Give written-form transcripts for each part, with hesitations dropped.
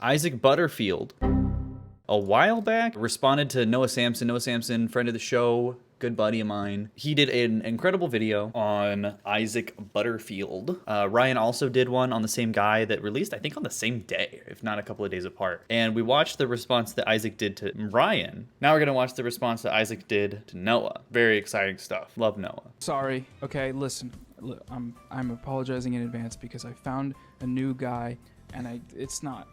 Isaac Butterfield, a while back, responded to Noah Samsen. Noah Samsen, friend of the show, good buddy of mine. He did an incredible video on Isaac Butterfield. Ryan also did one on the same guy that released, I think, on the same day, if not a couple of days apart. And we watched the response that Isaac did to Ryan. Now we're gonna watch the response that Isaac did to Noah. Very exciting stuff. Love Noah. Sorry. Okay, listen. I'm apologizing in advance because I found a new guy and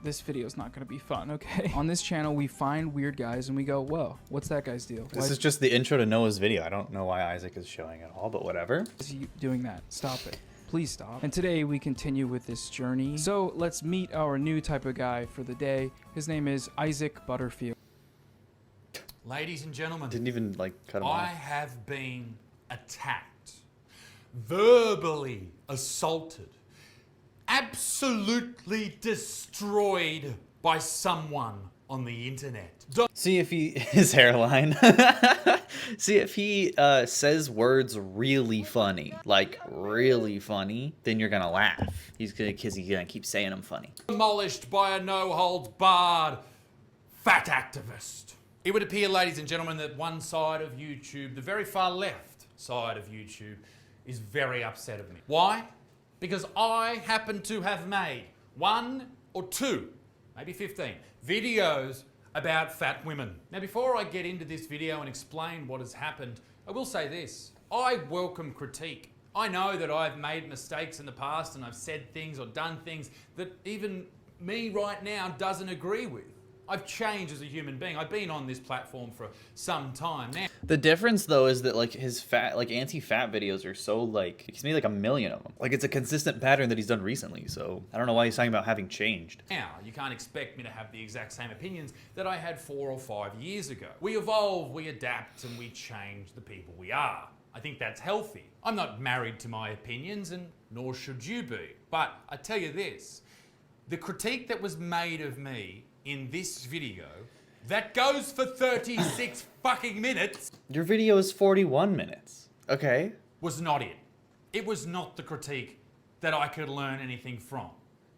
this video's not gonna be fun, okay? On this channel, we find weird guys and we go, whoa, what's that guy's deal? This is just the intro to Noah's video. I don't know why Isaac is showing at all, but whatever. Why is he doing that? Stop it. Please stop. And today we continue with this journey. So let's meet our new type of guy for the day. His name is Isaac Butterfield. Ladies and gentlemen, Didn't even like cut him I off. have been attacked, verbally assaulted, absolutely destroyed by someone on the internet. See if his hairline. See if he says words really funny, like really funny, then you're gonna laugh. He's gonna keep saying them funny. Demolished by a no-holds-barred fat activist. It would appear, ladies and gentlemen, that one side of YouTube, the very far left side of YouTube, is very upset of me. Why? Because I happen to have made 1 or 2, maybe 15, videos about fat women. Now, before I get into this video and explain what has happened, I will say this. I welcome critique. I know that I've made mistakes in the past and I've said things or done things that even me right now doesn't agree with. I've changed as a human being. I've been on this platform for some time now. The difference though is that like his anti-fat videos are so like, he's made like 1 million of them. Like it's a consistent pattern that he's done recently. So I don't know why he's talking about having changed. Now, you can't expect me to have the exact same opinions that I had 4 or 5 years ago. We evolve, we adapt, and we change the people we are. I think that's healthy. I'm not married to my opinions, and nor should you be. But I tell you this, the critique that was made of me in this video that goes for 36 fucking minutes Your video is 41 minutes. Okay. was not it. It was not the critique that I could learn anything from.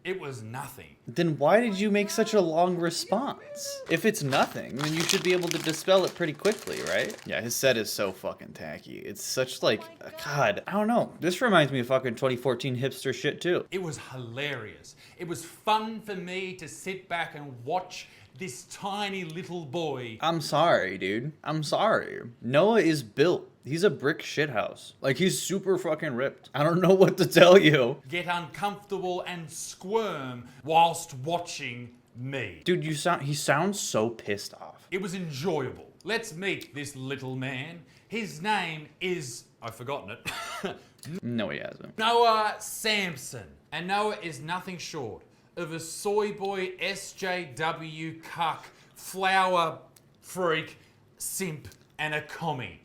It was nothing. Then why did you make such a long response? If it's nothing, then you should be able to dispel it pretty quickly, right? Yeah, his set is so fucking tacky. It's such like, God, I don't know. This reminds me of fucking 2014 hipster shit too. It was hilarious. It was fun for me to sit back and watch this tiny little boy. I'm sorry, dude. I'm sorry. Noah is built. He's a brick shithouse. Like, he's super fucking ripped. I don't know what to tell you. Get uncomfortable and squirm whilst watching me. Dude, he sounds so pissed off. It was enjoyable. Let's meet this little man. His name is, I've forgotten it, No, he hasn't. Noah Samsen. And Noah is nothing short of a soy boy, SJW cuck, flower freak, simp, and a commie.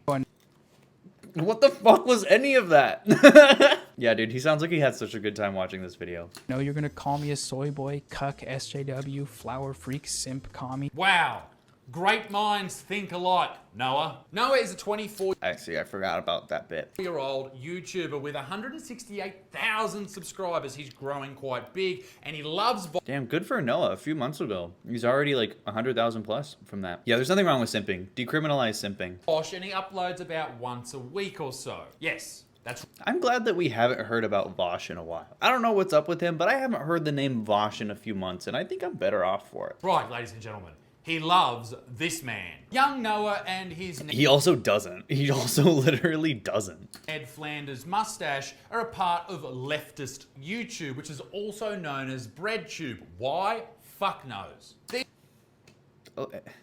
What the fuck was any of that? Yeah, dude, he sounds like he had such a good time watching this video. No, you're gonna call me a soy boy, cuck, SJW, flower freak, simp, commie. Wow. Great minds think alike, Noah. Noah is a 24 Actually, I forgot about that bit. year-old YouTuber with 168,000 subscribers. He's growing quite big and he loves Damn, good for Noah. A few months ago, he's already like 100,000 plus from that. Yeah, there's nothing wrong with simping. Decriminalize simping. Bosch and he uploads about once a week or so. Yes, that's I'm glad that we haven't heard about Vosh in a while. I don't know what's up with him, but I haven't heard the name Vosh in a few months, and I think I'm better off for it. right, ladies and gentlemen. He loves this man. Young Noah and his He also doesn't. He also literally doesn't. Ned Flanders mustache are a part of leftist YouTube, which is also known as BreadTube. Why? Fuck knows.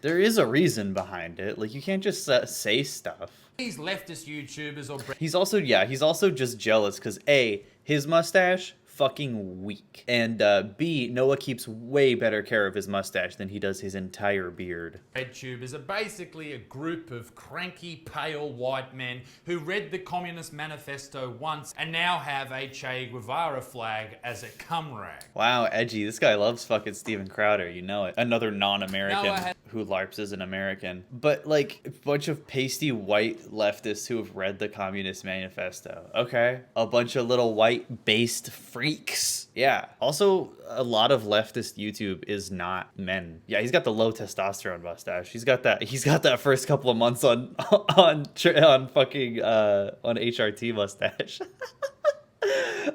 There is a reason behind it. Like, you can't just say stuff. These leftist YouTubers or He's also just jealous because A, his mustache, fucking weak. And B, Noah keeps way better care of his mustache than he does his entire beard. BreadTubers are basically a group of cranky, pale white men who read the Communist Manifesto once and now have a Che Guevara flag as a cum rag. Wow, edgy. This guy loves fucking Steven Crowder, you know it. Another non-American Noah who LARPs as an American. But like, a bunch of pasty white leftists who have read the Communist Manifesto. Okay. A bunch of little white-based freaks. Yeah. Also, a lot of leftist YouTube is not men. Yeah, he's got the low testosterone mustache. He's got that first couple of months on fucking on HRT mustache.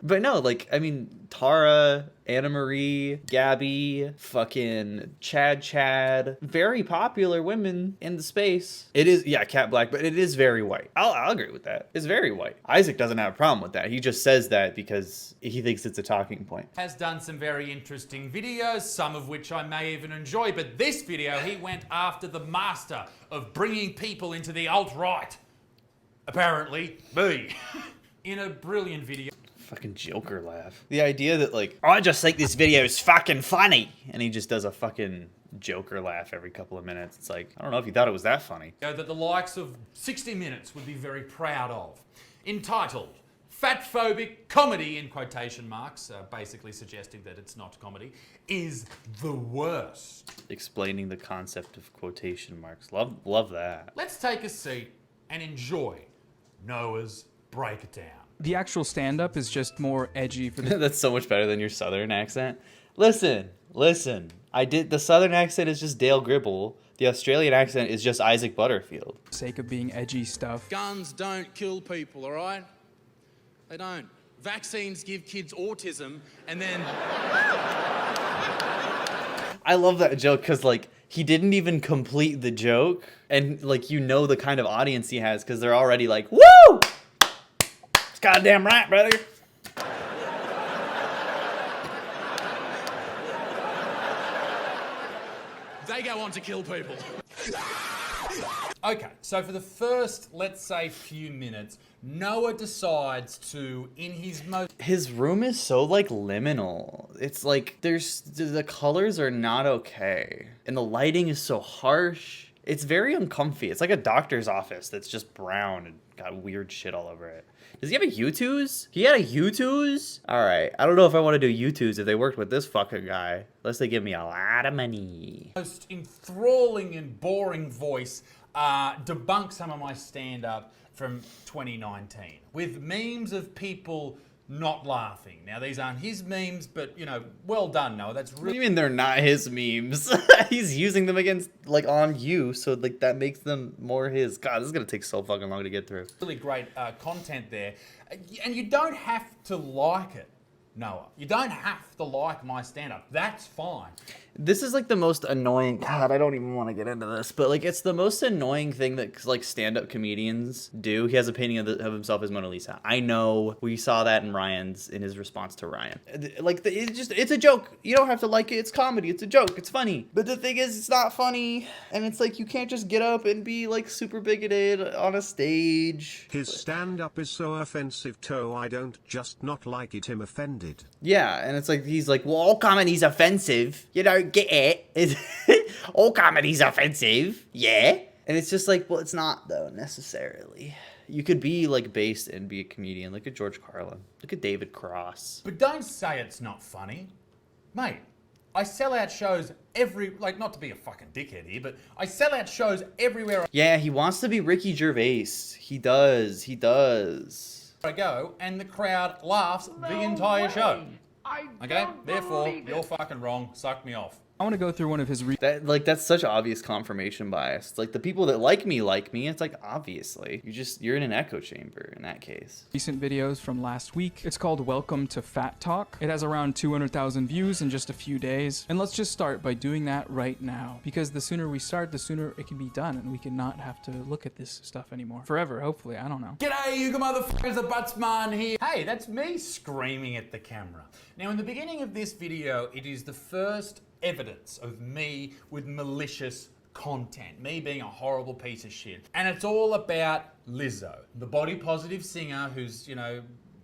But no, like, I mean, Tara, Anna Marie, Gabby, fucking Chad, very popular women in the space. It is, yeah, Cat Black, but it is very white. I'll agree with that. It's very white. Isaac doesn't have a problem with that. He just says that because he thinks it's a talking point. Has done some very interesting videos, some of which I may even enjoy, but this video, he went after the master of bringing people into the alt-right. Apparently, me. In a brilliant video. Fucking Joker laugh. The idea that, like, I just think this video is fucking funny, and he just does a fucking Joker laugh every couple of minutes. It's like, I don't know if you thought it was that funny. That the likes of 60 Minutes would be very proud of. Entitled, Fatphobic Comedy, in quotation marks, basically suggesting that it's not comedy, is the worst. Explaining the concept of quotation marks. Love that. Let's take a seat and enjoy Noah's Breakdown. The actual stand-up is just more edgy for the That's so much better than your southern accent. Listen. The southern accent is just Dale Gribble. The Australian accent is just Isaac Butterfield. sake of being edgy stuff. Guns don't kill people, all right? They don't. Vaccines give kids autism, and then... I love that joke because, like, he didn't even complete the joke. And, like, you know the kind of audience he has because they're already like, woo! It's goddamn right, brother. They go on to kill people. Okay, so for the first, let's say, few minutes, Noah decides to, in his most... His room is so, like, liminal. It's like, the colors are not okay. And the lighting is so harsh. It's very uncomfy. It's like a doctor's office that's just brown and got weird shit all over it. Does he have a U2s? He had a U2s? All right. I don't know if I want to do U2s if they worked with this fucking guy. Unless they give me a lot of money. Most enthralling and boring voice debunk some of my stand-up from 2019 with memes of people not laughing. Now, these aren't his memes, but, you know, well done, Noah. That's What do really... you mean they're not his memes? He's using them against, like, on you, so, like, that makes them more his. God, this is gonna take so fucking long to get through. really great content there. And you don't have to like it, Noah. You don't have to like my stand-up. That's fine. This is like the most annoying. God, I don't even want to get into this, but like it's the most annoying thing that like stand-up comedians do. He has a painting of himself as Mona Lisa. I know we saw that in his response to Ryan. Like it's a joke. You don't have to like it. It's comedy. It's a joke. It's funny. But the thing is, it's not funny, and it's like you can't just get up and be like super bigoted on a stage. His stand-up is so offensive, I don't just not like it. I'm offended. Yeah, and it's like he's like, well, all comedy's offensive. You don't get it. All comedy's offensive. Yeah. And it's just like, well, it's not though necessarily. You could be like based and be a comedian. Look at George Carlin. Look at David Cross. But don't say it's not funny. Mate, I sell out shows like, not to be a fucking dickhead here, but I sell out shows everywhere Yeah, he wants to be Ricky Gervais. He does. I go, and the crowd laughs the entire show. Okay? Therefore, you're fucking wrong. Suck me off. I want to go through one of his That's such obvious confirmation bias. It's like the people that like me. It's like obviously you're in an echo chamber in that case. recent videos from last week. It's called Welcome to Fat Talk. It has around 200,000 views in just a few days. And let's just start by doing that right now, because the sooner we start, the sooner it can be done and we can not have to look at this stuff anymore. Forever, hopefully. I don't know. G'day, you motherfuckers, the Buttsman here. Hey, that's me screaming at the camera. Now, in the beginning of this video, it is the first evidence of me with malicious content, me being a horrible piece of shit. And it's all about Lizzo, the body positive singer who's,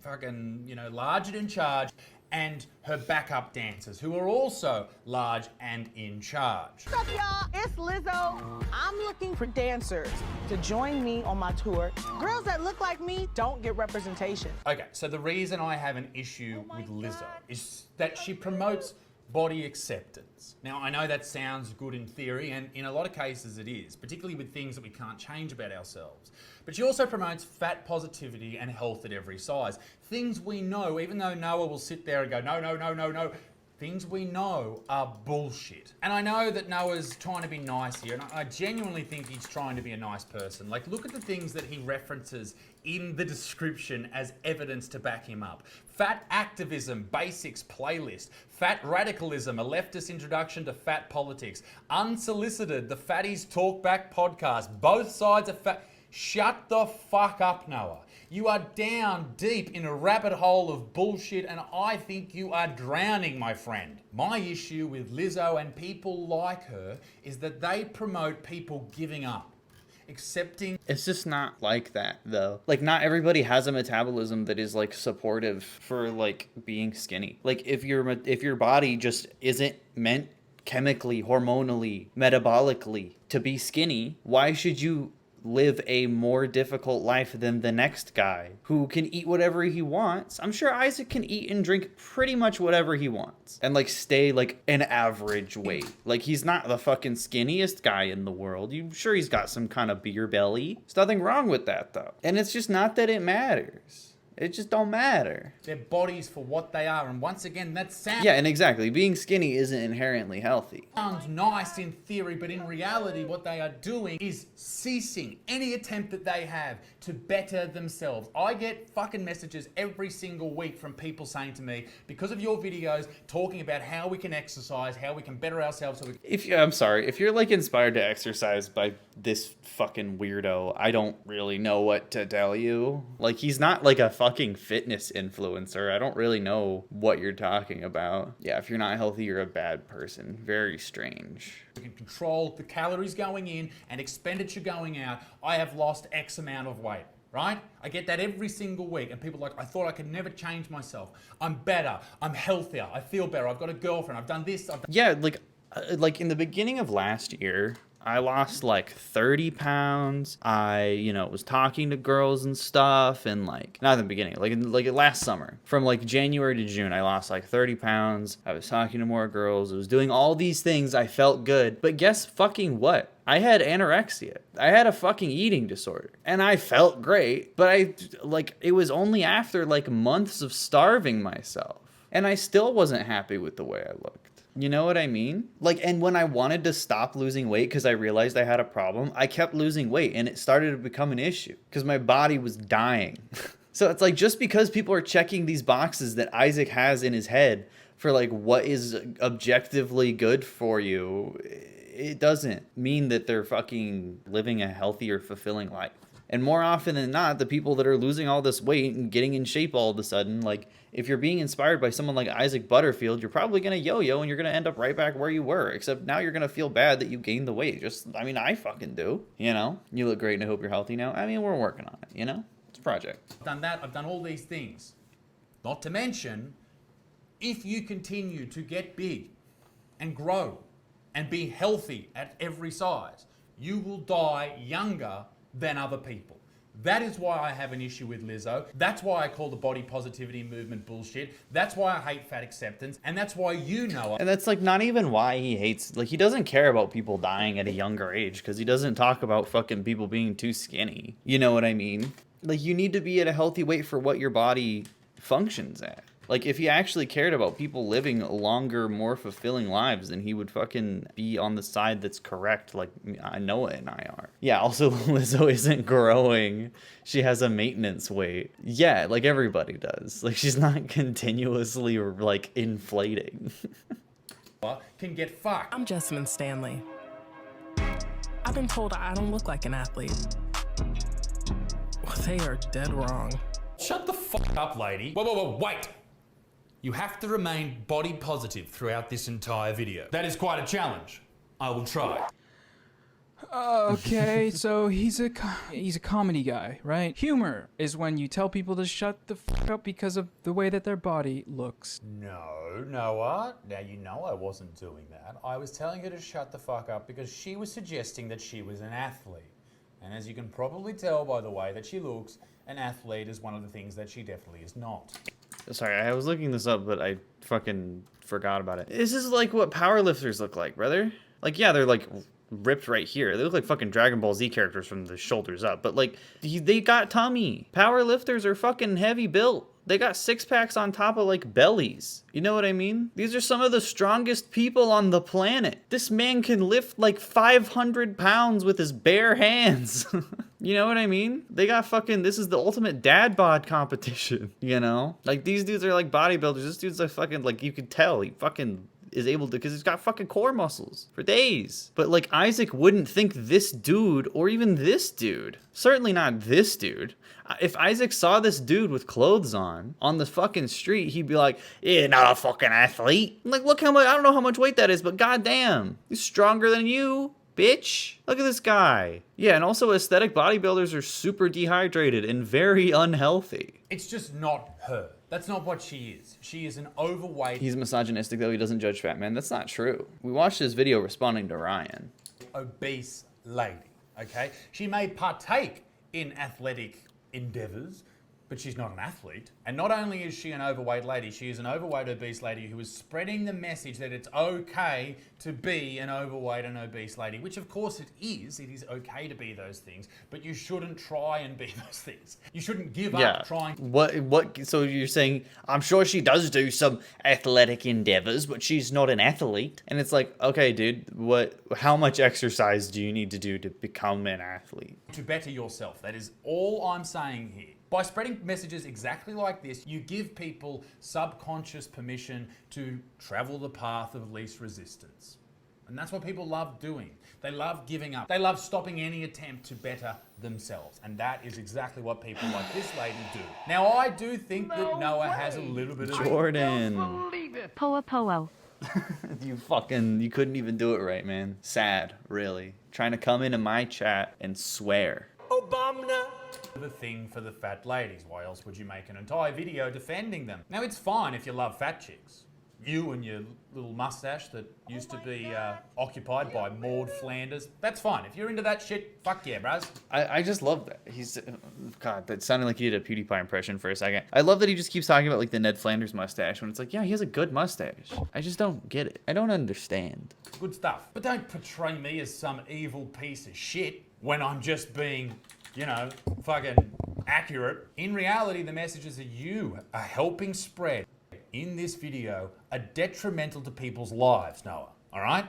fucking, large and in charge, and her backup dancers who are also large and in charge. What's up, y'all? It's Lizzo. I'm looking for dancers to join me on my tour. Girls that look like me don't get representation. Okay, so the reason I have an issue with Lizzo is that she promotes body acceptance. Now, I know that sounds good in theory, and in a lot of cases it is, particularly with things that we can't change about ourselves. But she also promotes fat positivity and health at every size. Things we know, even though Noah will sit there and go, no, no, no, no, no, things we know are bullshit. And I know that Noah's trying to be nice here, and I genuinely think he's trying to be a nice person. Like, look at the things that he references in the description as evidence to back him up. Fat activism basics playlist. Fat radicalism, a leftist introduction to fat politics. Unsolicited, the Fatties Talk Back podcast. Both sides of fat. Shut the fuck up, Noah. You are down deep in a rabbit hole of bullshit, and I think you are drowning, my friend. My issue with Lizzo and people like her is that they promote people giving up. Accepting. It's just not like that, though. Like, not everybody has a metabolism that is like supportive for like being skinny. Like, if your body just isn't meant chemically, hormonally, metabolically to be skinny, why should you live a more difficult life than the next guy who can eat whatever he wants? I'm sure Isaac can eat and drink pretty much whatever he wants and like stay like an average weight. Like, he's not the fucking skinniest guy in the world. I'm sure he's got some kind of beer belly. There's nothing wrong with that, though. And it's just not that it matters. It just don't matter. Their bodies for what they are, and once again, that sounds... Yeah, and exactly. Being skinny isn't inherently healthy. Sounds nice in theory, but in reality, what they are doing is ceasing any attempt that they have to better themselves. I get fucking messages every single week from people saying to me, because of your videos, talking about how we can exercise, how we can better ourselves. So I'm sorry, if you're like inspired to exercise by this fucking weirdo, I don't really know what to tell you. Like, he's not like a fucking fitness influencer. I don't really know what you're talking about. Yeah, if you're not healthy, you're a bad person. Very strange. We can control the calories going in and expenditure going out. I have lost X amount of weight, right? I get that every single week, and people are like, I thought I could never change myself. I'm better. I'm healthier. I feel better. I've got a girlfriend. I've done this. Yeah, like in the beginning of last year, I lost like 30 pounds. I, was talking to girls and stuff, and like, not in the beginning, like last summer. From like January to June, I lost like 30 pounds. I was talking to more girls. I was doing all these things. I felt good. But guess fucking what? I had anorexia. I had a fucking eating disorder. And I felt great, but it was only after like months of starving myself. And I still wasn't happy with the way I looked. You know what I mean? Like, and when I wanted to stop losing weight because I realized I had a problem, I kept losing weight, and it started to become an issue because my body was dying. So it's like, just because people are checking these boxes that Isaac has in his head for like what is objectively good for you, it doesn't mean that they're fucking living a healthy or fulfilling life. And more often than not, the people that are losing all this weight and getting in shape all of a sudden, like, if you're being inspired by someone like Isaac Butterfield, you're probably going to yo-yo and you're going to end up right back where you were. Except now you're going to feel bad that you gained the weight. I fucking do. You look great and I hope you're healthy now. I mean, we're working on it, It's a project. I've done that. I've done all these things. Not to mention, if you continue to get big and grow and be healthy at every size, you will die younger than other people. That is why I have an issue with Lizzo. That's why I call the body positivity movement bullshit. That's why I hate fat acceptance. And that's why And that's like not even why he hates, like, he doesn't care about people dying at a younger age because he doesn't talk about fucking people being too skinny. You know what I mean? Like, you need to be at a healthy weight for what your body functions at. Like, if he actually cared about people living longer, more fulfilling lives, then he would fucking be on the side that's correct, like Noah and I are. Yeah, also, Lizzo isn't growing. She has a maintenance weight. Yeah, like everybody does. Like, she's not continuously, like, inflating. can get fucked. I'm Jessamine Stanley. I've been told I don't look like an athlete. Well, they are dead wrong. Shut the fuck up, lady. Whoa, wait. You have to remain body positive throughout this entire video. That is quite a challenge. I will try. Okay, so he's a comedy guy, right? Humor is when you tell people to shut the fuck up because of the way that their body looks. No, Noah. Now, you know I wasn't doing that. I was telling her to shut the fuck up because she was suggesting that she was an athlete. And as you can probably tell by the way that she looks, an athlete is one of the things that she definitely is not. Sorry, I was looking this up, but I fucking forgot about it. This is like what powerlifters look like, brother. Like, yeah, they're like ripped right here. They look like fucking Dragon Ball Z characters from the shoulders up, but like they got tummy. Powerlifters are fucking heavy built. They got six packs on top of like bellies. You know what I mean? These are some of the strongest people on the planet. This man can lift like 500 pounds with his bare hands. You know what I mean? They got fucking, this is the ultimate dad bod competition, you know? Like these dudes are like bodybuilders. This dude's like fucking, like you could tell he fucking is able to, because he's got fucking core muscles for days. But like Isaac wouldn't think this dude or even this dude, certainly not this dude. If Isaac saw this dude with clothes on the fucking street, he'd be like, yeah, not a fucking athlete. Like, look how much, I don't know how much weight that is, but goddamn, he's stronger than you, bitch. Look at this guy. Yeah, and also aesthetic bodybuilders are super dehydrated and very unhealthy. It's just not her. That's not what she is. She is an overweight, He's misogynistic though, he doesn't judge fat men. That's not true. We watched his video responding to Ryan. obese lady, okay? She may partake in athletic endeavors, but she's not an athlete. And not only is she an overweight lady, she is an overweight, obese lady who is spreading the message that it's okay to be an overweight and obese lady, which of course it is. It is okay to be those things, but you shouldn't try and be those things. You shouldn't give up trying. What, so you're saying, I'm sure she does do some athletic endeavors, but she's not an athlete. And it's like, okay, dude, how much exercise do you need to do to become an athlete? To better yourself. That is all I'm saying here. By spreading messages exactly like this, you give people subconscious permission to travel the path of least resistance. And that's what people love doing. They love giving up. They love stopping any attempt to better themselves. And that is exactly what people like this lady do. Now, I do think that Noah has a little bit of... Jordan. Poa Poa. You couldn't even do it right, man. Sad, really. Trying to come into my chat and swear. Obama. The thing for the fat ladies. Why else would you make an entire video defending them? Now, it's fine if you love fat chicks. You and your little mustache that used to be occupied by Maud Flanders. That's fine. If you're into that shit, fuck yeah, bros. I just love that. God, that sounded like he did a PewDiePie impression for a second. I love that he just keeps talking about like the Ned Flanders mustache when it's like, yeah, he has a good mustache. I just don't get it. I don't understand. Good stuff. But don't portray me as some evil piece of shit when I'm just being, you know, fucking accurate. In reality, the messages that you are helping spread in this video are detrimental to people's lives, Noah. All right?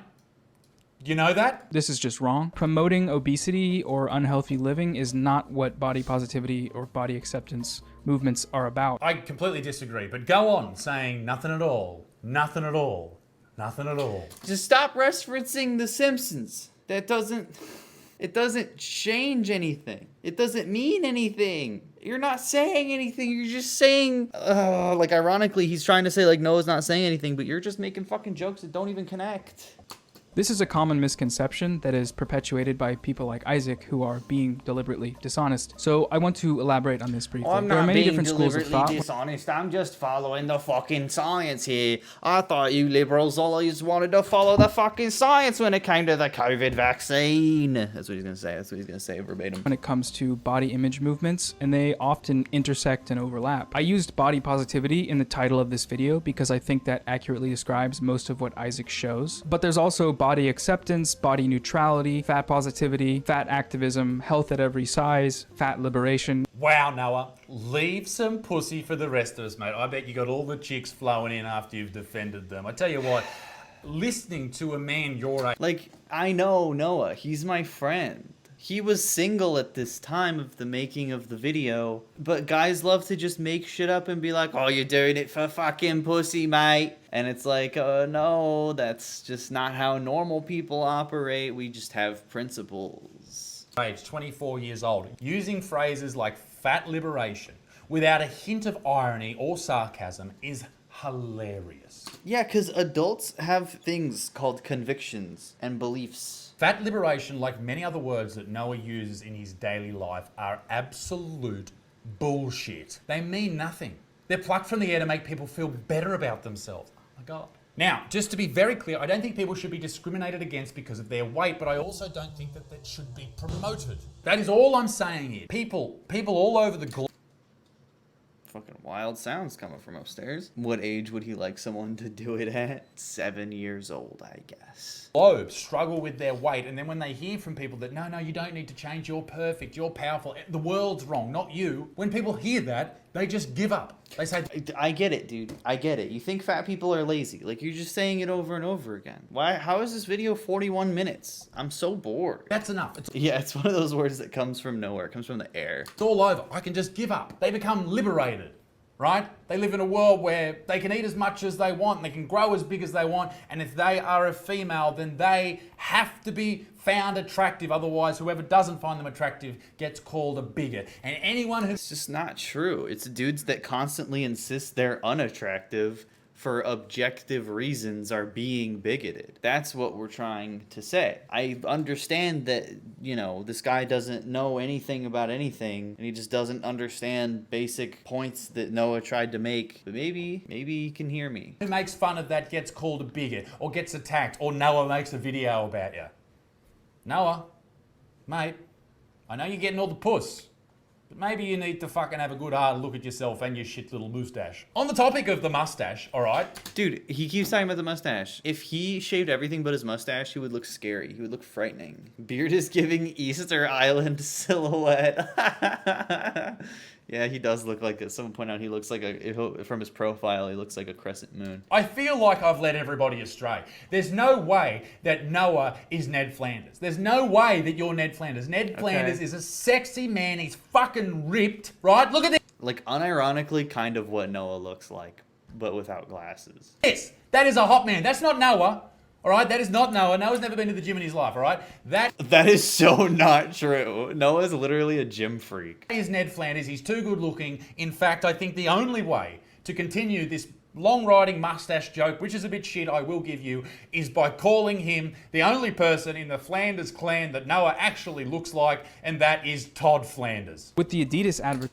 You know that? This is just wrong. Promoting obesity or unhealthy living is not what body positivity or body acceptance movements are about. I completely disagree, but go on saying nothing at all, nothing at all, nothing at all. Just stop referencing The Simpsons. It doesn't change anything. It doesn't mean anything. You're not saying anything. You're just saying, like ironically, he's trying to say like Noah's not saying anything, but you're just making fucking jokes that don't even connect. This is a common misconception that is perpetuated by people like Isaac who are being deliberately dishonest. So I want to elaborate on this briefly. I'm there are not many being different schools of thought. deliberately dishonest. I'm just following the fucking science here. I thought you liberals always wanted to follow the fucking science when it came to the COVID vaccine. That's what he's gonna say. That's what he's gonna say verbatim. When it comes to body image movements, and they often intersect and overlap. I used body positivity in the title of this video because I think that accurately describes most of what Isaac shows. But there's also body acceptance, body neutrality, fat positivity, fat activism, health at every size, fat liberation. Wow, Noah, leave some pussy for the rest of us, mate. I bet you got all the chicks flowing in after you've defended them. I tell you what, listening to a man your age... Like, I know Noah. He's my friend. He was single at this time of the making of the video, but guys love to just make shit up and be like, oh, you're doing it for fucking pussy, mate. And it's like, no, that's just not how normal people operate. We just have principles. Age 24 years old, using phrases like fat liberation without a hint of irony or sarcasm is hilarious. Yeah, because adults have things called convictions and beliefs. Fat liberation, like many other words that Noah uses in his daily life, are absolute bullshit. They mean nothing. They're plucked from the air to make people feel better about themselves. Oh my God. Now, just to be very clear, I don't think people should be discriminated against because of their weight, but I also don't think that that should be promoted. That is all I'm saying here. People all over the globe. fucking wild sounds coming from upstairs. What age would he like someone to do it at? 7 years old, I guess. Struggle with their weight, and then when they hear from people that no, you don't need to change, you're perfect, you're powerful, the world's wrong, not you. When people hear that, they just give up. They say, I get it, dude. I get it. You think fat people are lazy. Like, you're just saying it over and over again. Why? How is this video 41 minutes? I'm so bored. that's enough. Yeah, it's one of those words that comes from nowhere. It comes from the air. It's all over. I can just give up. They become liberated, right? They live in a world where they can eat as much as they want, they can grow as big as they want, and if they are a female, then they have to be found attractive. Otherwise, whoever doesn't find them attractive gets called a bigot. And anyone who... It's just not true. It's dudes that constantly insist they're unattractive for objective reasons are being bigoted. That's what we're trying to say. I understand that, you know, this guy doesn't know anything about anything, and he just doesn't understand basic points that Noah tried to make. But maybe he can hear me. who makes fun of that gets called a bigot, or gets attacked, or Noah makes a video about you. Noah, mate, I know you're getting all the puss, but maybe you need to fucking have a good hard look at yourself and your shit little mustache. On the topic of the mustache, all right? Dude, he keeps talking about the mustache. If he shaved everything but his mustache, he would look scary. He would look frightening. Beard is giving Easter Island silhouette. Yeah, he does look like it. Someone point out he looks like from his profile, he looks like a crescent moon. I feel like I've led everybody astray. There's no way that Noah is Ned Flanders. There's no way that you're Ned Flanders. Ned Flanders is a sexy man. He's fucking ripped, right? Look at this. Like, unironically, kind of what Noah looks like, but without glasses. Yes, that is a hot man. That's not Noah. All right, that is not Noah. Noah's never been to the gym in his life, all right? That is so not true. Noah's literally a gym freak. is Ned Flanders. He's too good looking. In fact, I think the only way to continue this long-riding mustache joke, which is a bit shit, I will give you, is by calling him the only person in the Flanders clan that Noah actually looks like, and that is Todd Flanders. With the Adidas advert.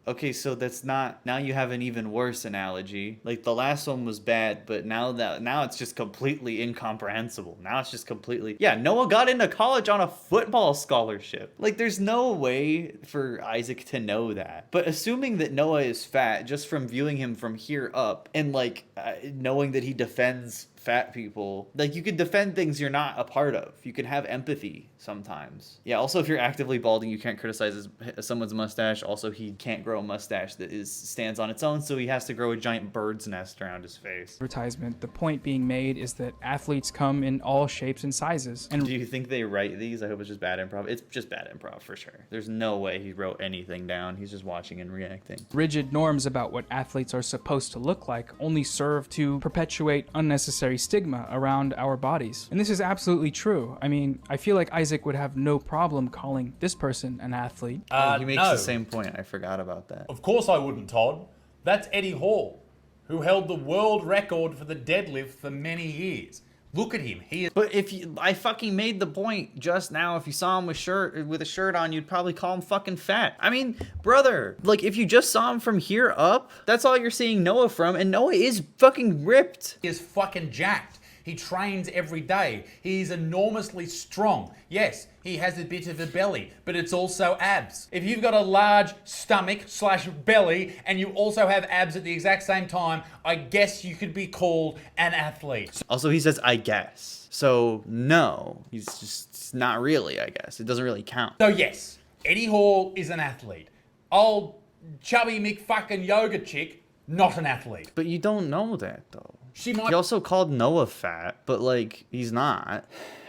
Okay, so that's not... Now you have an even worse analogy. Like, the last one was bad, but now it's just completely incomprehensible. Now it's just completely... Yeah, Noah got into college on a football scholarship. Like, there's no way for Isaac to know that. But assuming that Noah is fat, just from viewing him from here up, and, like, knowing that he defends fat people, like, you could defend things you're not a part of. You can have empathy sometimes. Yeah, also, if you're actively balding, you can't criticize someone's mustache. Also, he can't grow a mustache that stands on its own, so he has to grow a giant bird's nest around his face. Advertisement. The point being made is that athletes come in all shapes and sizes. And do you think they write these? I hope it's just bad improv. It's just bad improv for sure. There's no way he wrote anything down. He's just watching and reacting. rigid norms about what athletes are supposed to look like only serve to perpetuate unnecessary stigma around our bodies. And this is absolutely true. I mean, I feel like Isaac would have no problem calling this person an athlete. He makes the same point. I forgot about that. Of course I wouldn't, Todd. That's Eddie Hall, who held the world record for the deadlift for many years. Look at him. He is... But I fucking made the point just now. If you saw him with a shirt on, you'd probably call him fucking fat. I mean, brother, like, if you just saw him from here up, that's all you're seeing Noah from, and Noah is fucking ripped. He is fucking jacked. He trains every day. He's enormously strong. Yes, he has a bit of a belly, but it's also abs. If you've got a large stomach/belly and you also have abs at the exact same time, I guess you could be called an athlete. Also, he says, I guess. So, no. He's just not really, I guess. It doesn't really count. So yes, Eddie Hall is an athlete. Old chubby McFucking yoga chick, not an athlete. But you don't know that, though. She might... He also called Noah fat, but, like, he's not.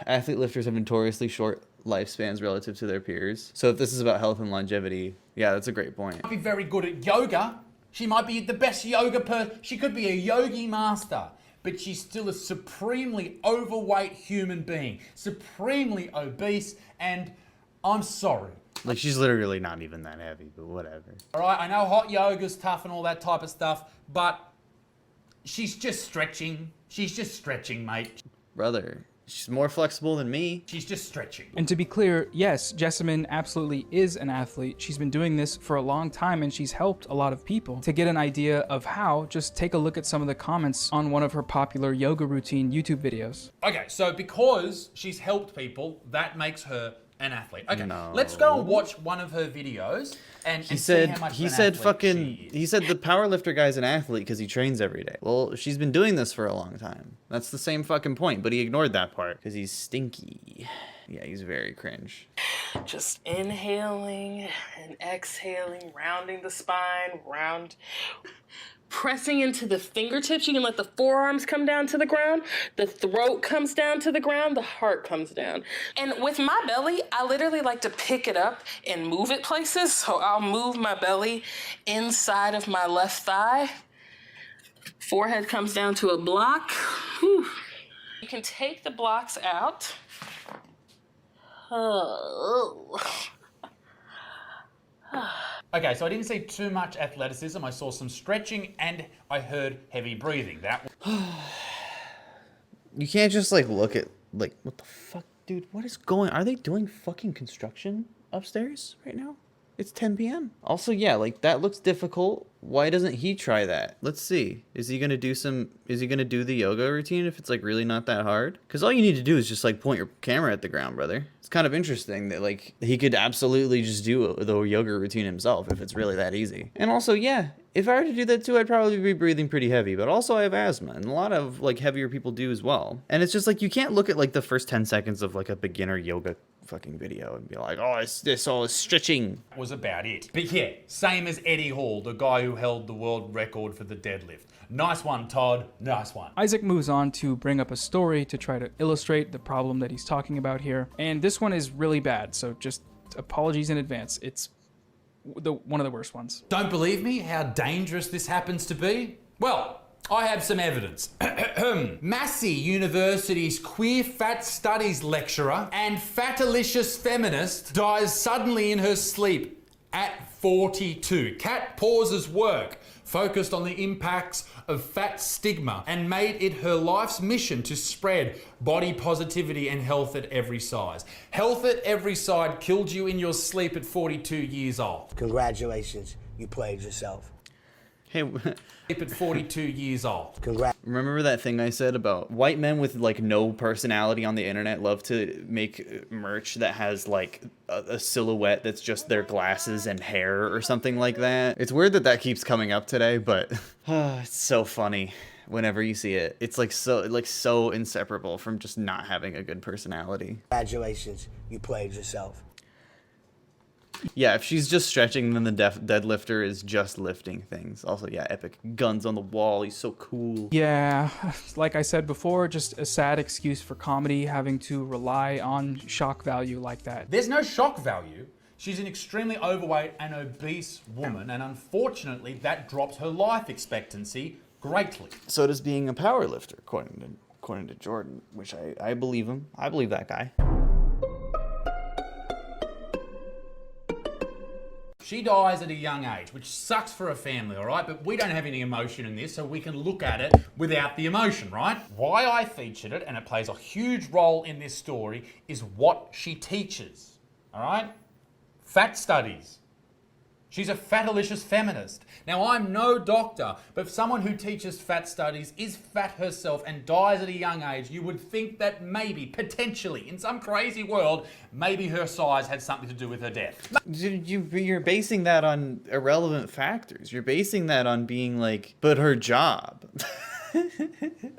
Athlete lifters have notoriously short lifespans relative to their peers. So if this is about health and longevity, yeah, that's a great point. Might be very good at yoga. She might be the best yoga person. She could be a yogi master, but she's still a supremely overweight human being, supremely obese, and I'm sorry. Like, she's literally not even that heavy, but whatever. All right, I know hot yoga's tough and all that type of stuff, but she's just stretching. She's just stretching, mate. Brother, she's more flexible than me. She's just stretching. And to be clear, yes, Jessamine absolutely is an athlete. She's been doing this for a long time and she's helped a lot of people. To get an idea of how, just take a look at some of the comments on one of her popular yoga routine YouTube videos. Okay, so because she's helped people, that makes her An athlete. Okay. No. Let's go and watch one of her videos and He see said how much he of an said athlete fucking she is. he said the powerlifter guy's an athlete because he trains every day. Well, she's been doing this for a long time. That's the same fucking point, but he ignored that part because he's stinky. Yeah, he's very cringe. Just inhaling and exhaling, rounding the spine, pressing into the fingertips. You can let the forearms come down to the ground. The throat comes down to the ground. The heart comes down. And with my belly, I literally like to pick it up and move it places. So I'll move my belly inside of my left thigh. Forehead comes down to a block. Whew. You can take the blocks out. Oh. Okay, so I didn't see too much athleticism. I saw some stretching and I heard heavy breathing. That You can't just like look at like what the fuck, dude? What is going? Are they doing fucking construction upstairs right now? It's 10 p.m. Also, yeah, like that looks difficult. Why doesn't he try that? Let's see. Is he gonna do the yoga routine if it's like really not that hard? Because all you need to do is just like point your camera at the ground, brother. It's kind of interesting that like he could absolutely just do the yoga routine himself if it's really that easy. And also, yeah, if I were to do that too, I'd probably be breathing pretty heavy. But also I have asthma, and a lot of like heavier people do as well. And it's just like you can't look at like the first 10 seconds of like a beginner yoga fucking video and be like, oh, this all is stretching. was about it. But yeah, same as Eddie Hall, the guy who held the world record for the deadlift. Nice one, Todd. Nice one. Isaac moves on to bring up a story to try to illustrate the problem that he's talking about here. And this one is really bad, so just apologies in advance. It's one of the worst ones. Don't believe me how dangerous this happens to be? Well, I have some evidence. Massey University's queer fat studies lecturer and fatalicious feminist dies suddenly in her sleep at 42. Kat pauses work, focused on the impacts of fat stigma, and made it her life's mission to spread body positivity and health at every size. Health at every side killed you in your sleep at 42 years old. Congratulations, you played yourself. Hey, At 42 years old. remember that thing I said about white men with like no personality on the internet love to make merch that has like a silhouette that's just their glasses and hair or something like that? It's weird that that keeps coming up today, but it's so funny whenever you see it. It's like so inseparable from just not having a good personality. Congratulations, you played yourself. Yeah, if she's just stretching, then the deadlifter is just lifting things. Also, yeah, epic guns on the wall. He's so cool. Yeah, like I said before, just a sad excuse for comedy having to rely on shock value like that. There's no shock value. She's an extremely overweight and obese woman, and unfortunately, that drops her life expectancy greatly. So does being a power lifter, according to Jordan, which I believe him. I believe that guy. She dies at a young age, which sucks for a family, all right? But we don't have any emotion in this, so we can look at it without the emotion, right? Why I featured it, and it plays a huge role in this story, is what she teaches, all right? Fat studies. She's a fatalicious feminist. Now, I'm no doctor, but if someone who teaches fat studies is fat herself and dies at a young age, you would think that maybe, potentially, in some crazy world, maybe her size had something to do with her death. You're basing that on irrelevant factors. You're basing that on being like, but her job.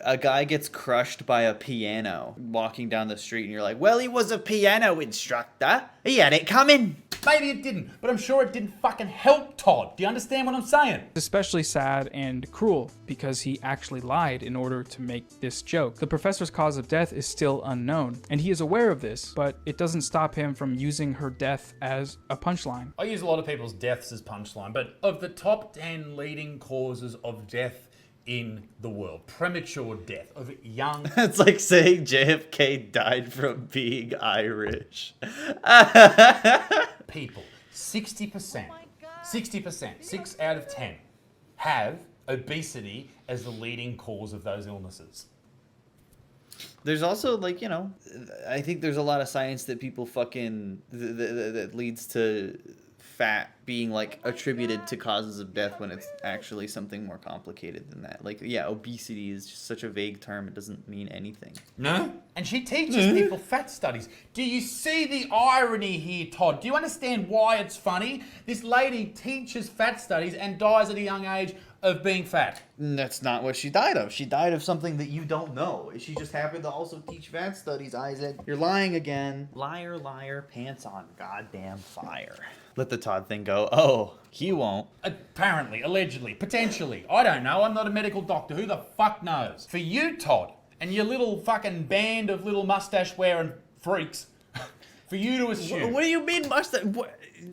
A guy gets crushed by a piano walking down the street, and you're like, well, he was a piano instructor. He had it coming. Maybe it didn't, but I'm sure it didn't fucking help Todd. Do you understand what I'm saying? It's especially sad and cruel because he actually lied in order to make this joke. The professor's cause of death is still unknown, and he is aware of this, but it doesn't stop him from using her death as a punchline. I use a lot of people's deaths as punchline, but of the top 10 leading causes of death in the world, premature death of young... It's like saying JFK died from being Irish. people, 60%, 6 out of 10, have obesity as the leading cause of those illnesses. There's also, like, you know, I think there's a lot of science that people fucking... that leads to fat being like attributed to causes of death when it's actually something more complicated than that. Like, yeah, obesity is just such a vague term. It doesn't mean anything. No? And she teaches people fat studies. Do you see the irony here, Todd? Do you understand why it's funny? This lady teaches fat studies and dies at a young age of being fat. That's not what she died of. She died of something that you don't know. She just happened to also teach fat studies, Isaac. You're lying again. Liar, liar, pants on goddamn fire. Let the Todd thing go. Oh, he won't. Apparently, allegedly, potentially. I don't know. I'm not a medical doctor. Who the fuck knows? For you, Todd, and your little fucking band of little mustache-wearing freaks, for you to assume... What do you mean mustache?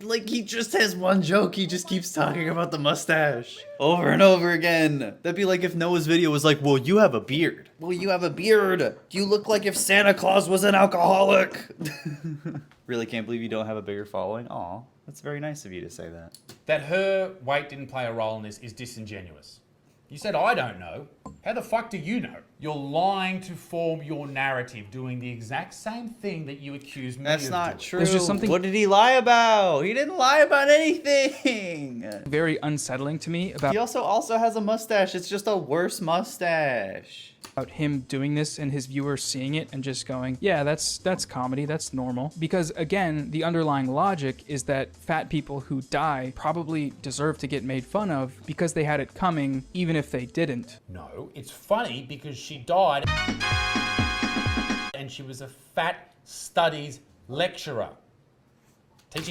Like, he just has one joke. He just keeps talking about the mustache over and over again. That'd be like if Noah's video was like, well, you have a beard. Well, you have a beard. You look like if Santa Claus was an alcoholic. Really can't believe you don't have a bigger following. Aw, that's very nice of you to say that. That her weight didn't play a role in this is disingenuous. You said, I don't know. How the fuck do you know? You're lying to form your narrative, doing the exact same thing that you accused me of doing. That's not true. There's just something- What did he lie about? He didn't lie about anything. Very unsettling to me about He also has a mustache. It's just a worse mustache. him doing this and his viewers seeing it and just going, yeah, that's comedy, that's normal. Because again, the underlying logic is that fat people who die probably deserve to get made fun of because they had it coming, even if they didn't. No, it's funny because she died and she was a fat studies lecturer.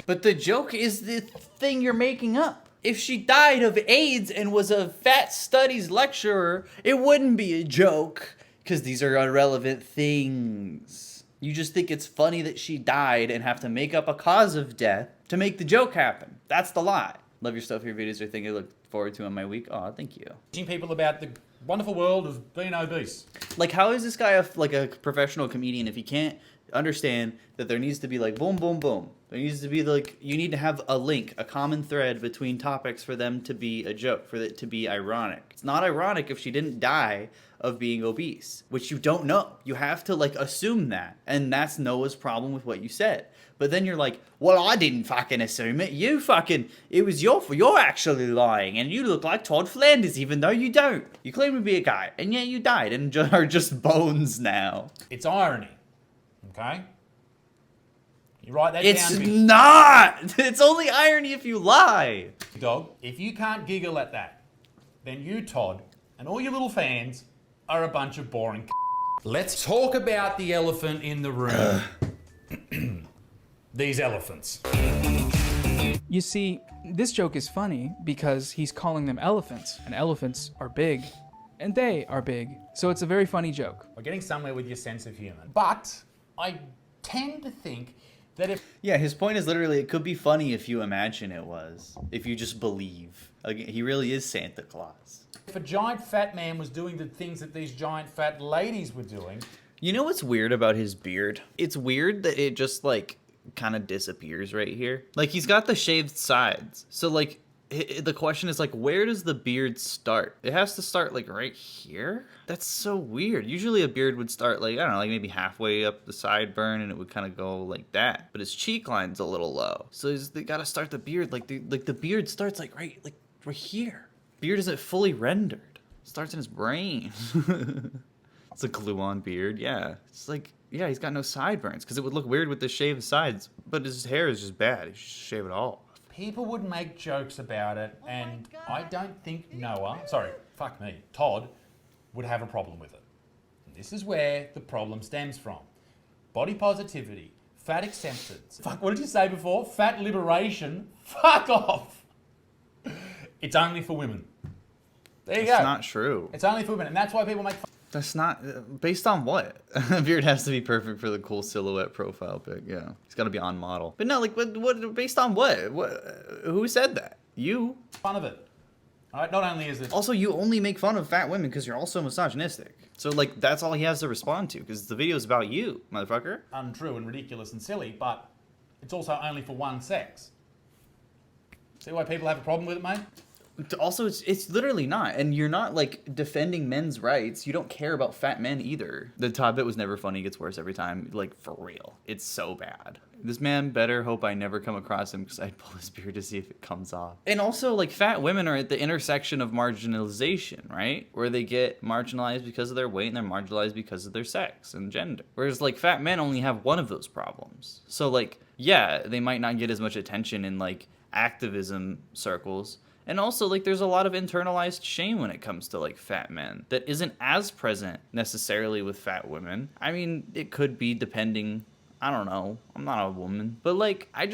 But the joke is the thing you're making up. If she died of AIDS and was a fat studies lecturer, it wouldn't be a joke, because these are irrelevant things. You just think it's funny that she died and have to make up a cause of death to make the joke happen. That's the lie. Love your stuff, your videos are thing I look forward to on my week. Aw, thank you. Teaching people about the wonderful world of being obese. Like, how is this guy a professional comedian if he can't understand that there needs to be like boom, boom, boom? There needs to be like, you need to have a link, a common thread between topics for them to be a joke, for it to be ironic. It's not ironic if she didn't die of being obese, which you don't know. You have to like assume that. And that's Noah's problem with what you said. But then you're like, well, I didn't fucking assume it. It was you're actually lying. And you look like Todd Flanders, even though you don't. You claim to be a guy, and yet you died and are just bones now. It's irony, okay? You write that down. It's not! It's only irony if you lie. Dog, if you can't giggle at that, then you, Todd, and all your little fans are a bunch of boring Let's talk about the elephant in the room. These elephants. You see, this joke is funny because he's calling them elephants, and elephants are big, and they are big. So it's a very funny joke. We're getting somewhere with your sense of humor. But I tend to think that if... Yeah, his point is literally, it could be funny if you imagine it was. If you just believe. Again, he really is Santa Claus. If a giant fat man was doing the things that these giant fat ladies were doing... You know what's weird about his beard? It's weird that it just, like, kind of disappears right here. Like, he's got the shaved sides. So, like, the question is, like, where does the beard start? It has to start, like, right here? That's so weird. Usually a beard would start, like, I don't know, like maybe halfway up the sideburn, and it would kind of go like that. But his cheek line's a little low. So they gotta start the beard, like the beard starts, like, right here. Beard isn't fully rendered. It starts in his brain. It's a glue-on beard, yeah. It's like, yeah, he's got no sideburns, because it would look weird with the shaved sides. But his hair is just bad. He should shave it all. People would make jokes about it, and I don't think Todd would have a problem with it. And this is where the problem stems from. Body positivity, fat acceptance. Fuck, what did you say before? Fat liberation? Fuck off! It's only for women. There you go. That's not true. It's only for women, and that's why people make fun. That's not, based on what? A beard has to be perfect for the cool silhouette profile pic, yeah. He's gotta be on model. But no, like, what based on what? Who said that? You? Fun of it. All right, not only is it... Also, you only make fun of fat women because you're also misogynistic. So, like, that's all he has to respond to, because the video's about you, motherfucker. Untrue and ridiculous and silly, but it's also only for one sex. See why people have a problem with it, mate? Also, it's literally not. And you're not, like, defending men's rights. You don't care about fat men either. The Todd bit was never funny. It gets worse every time. Like, for real. It's so bad. This man better hope I never come across him because I'd pull his beard to see if it comes off. And also, like, fat women are at the intersection of marginalization, right? Where they get marginalized because of their weight and they're marginalized because of their sex and gender. Whereas, like, fat men only have one of those problems. So, like, yeah, they might not get as much attention in, like, activism circles. And also, like, there's a lot of internalized shame when it comes to, like, fat men that isn't as present necessarily with fat women. I mean, it could be depending, I don't know. I'm not a woman. But, like, I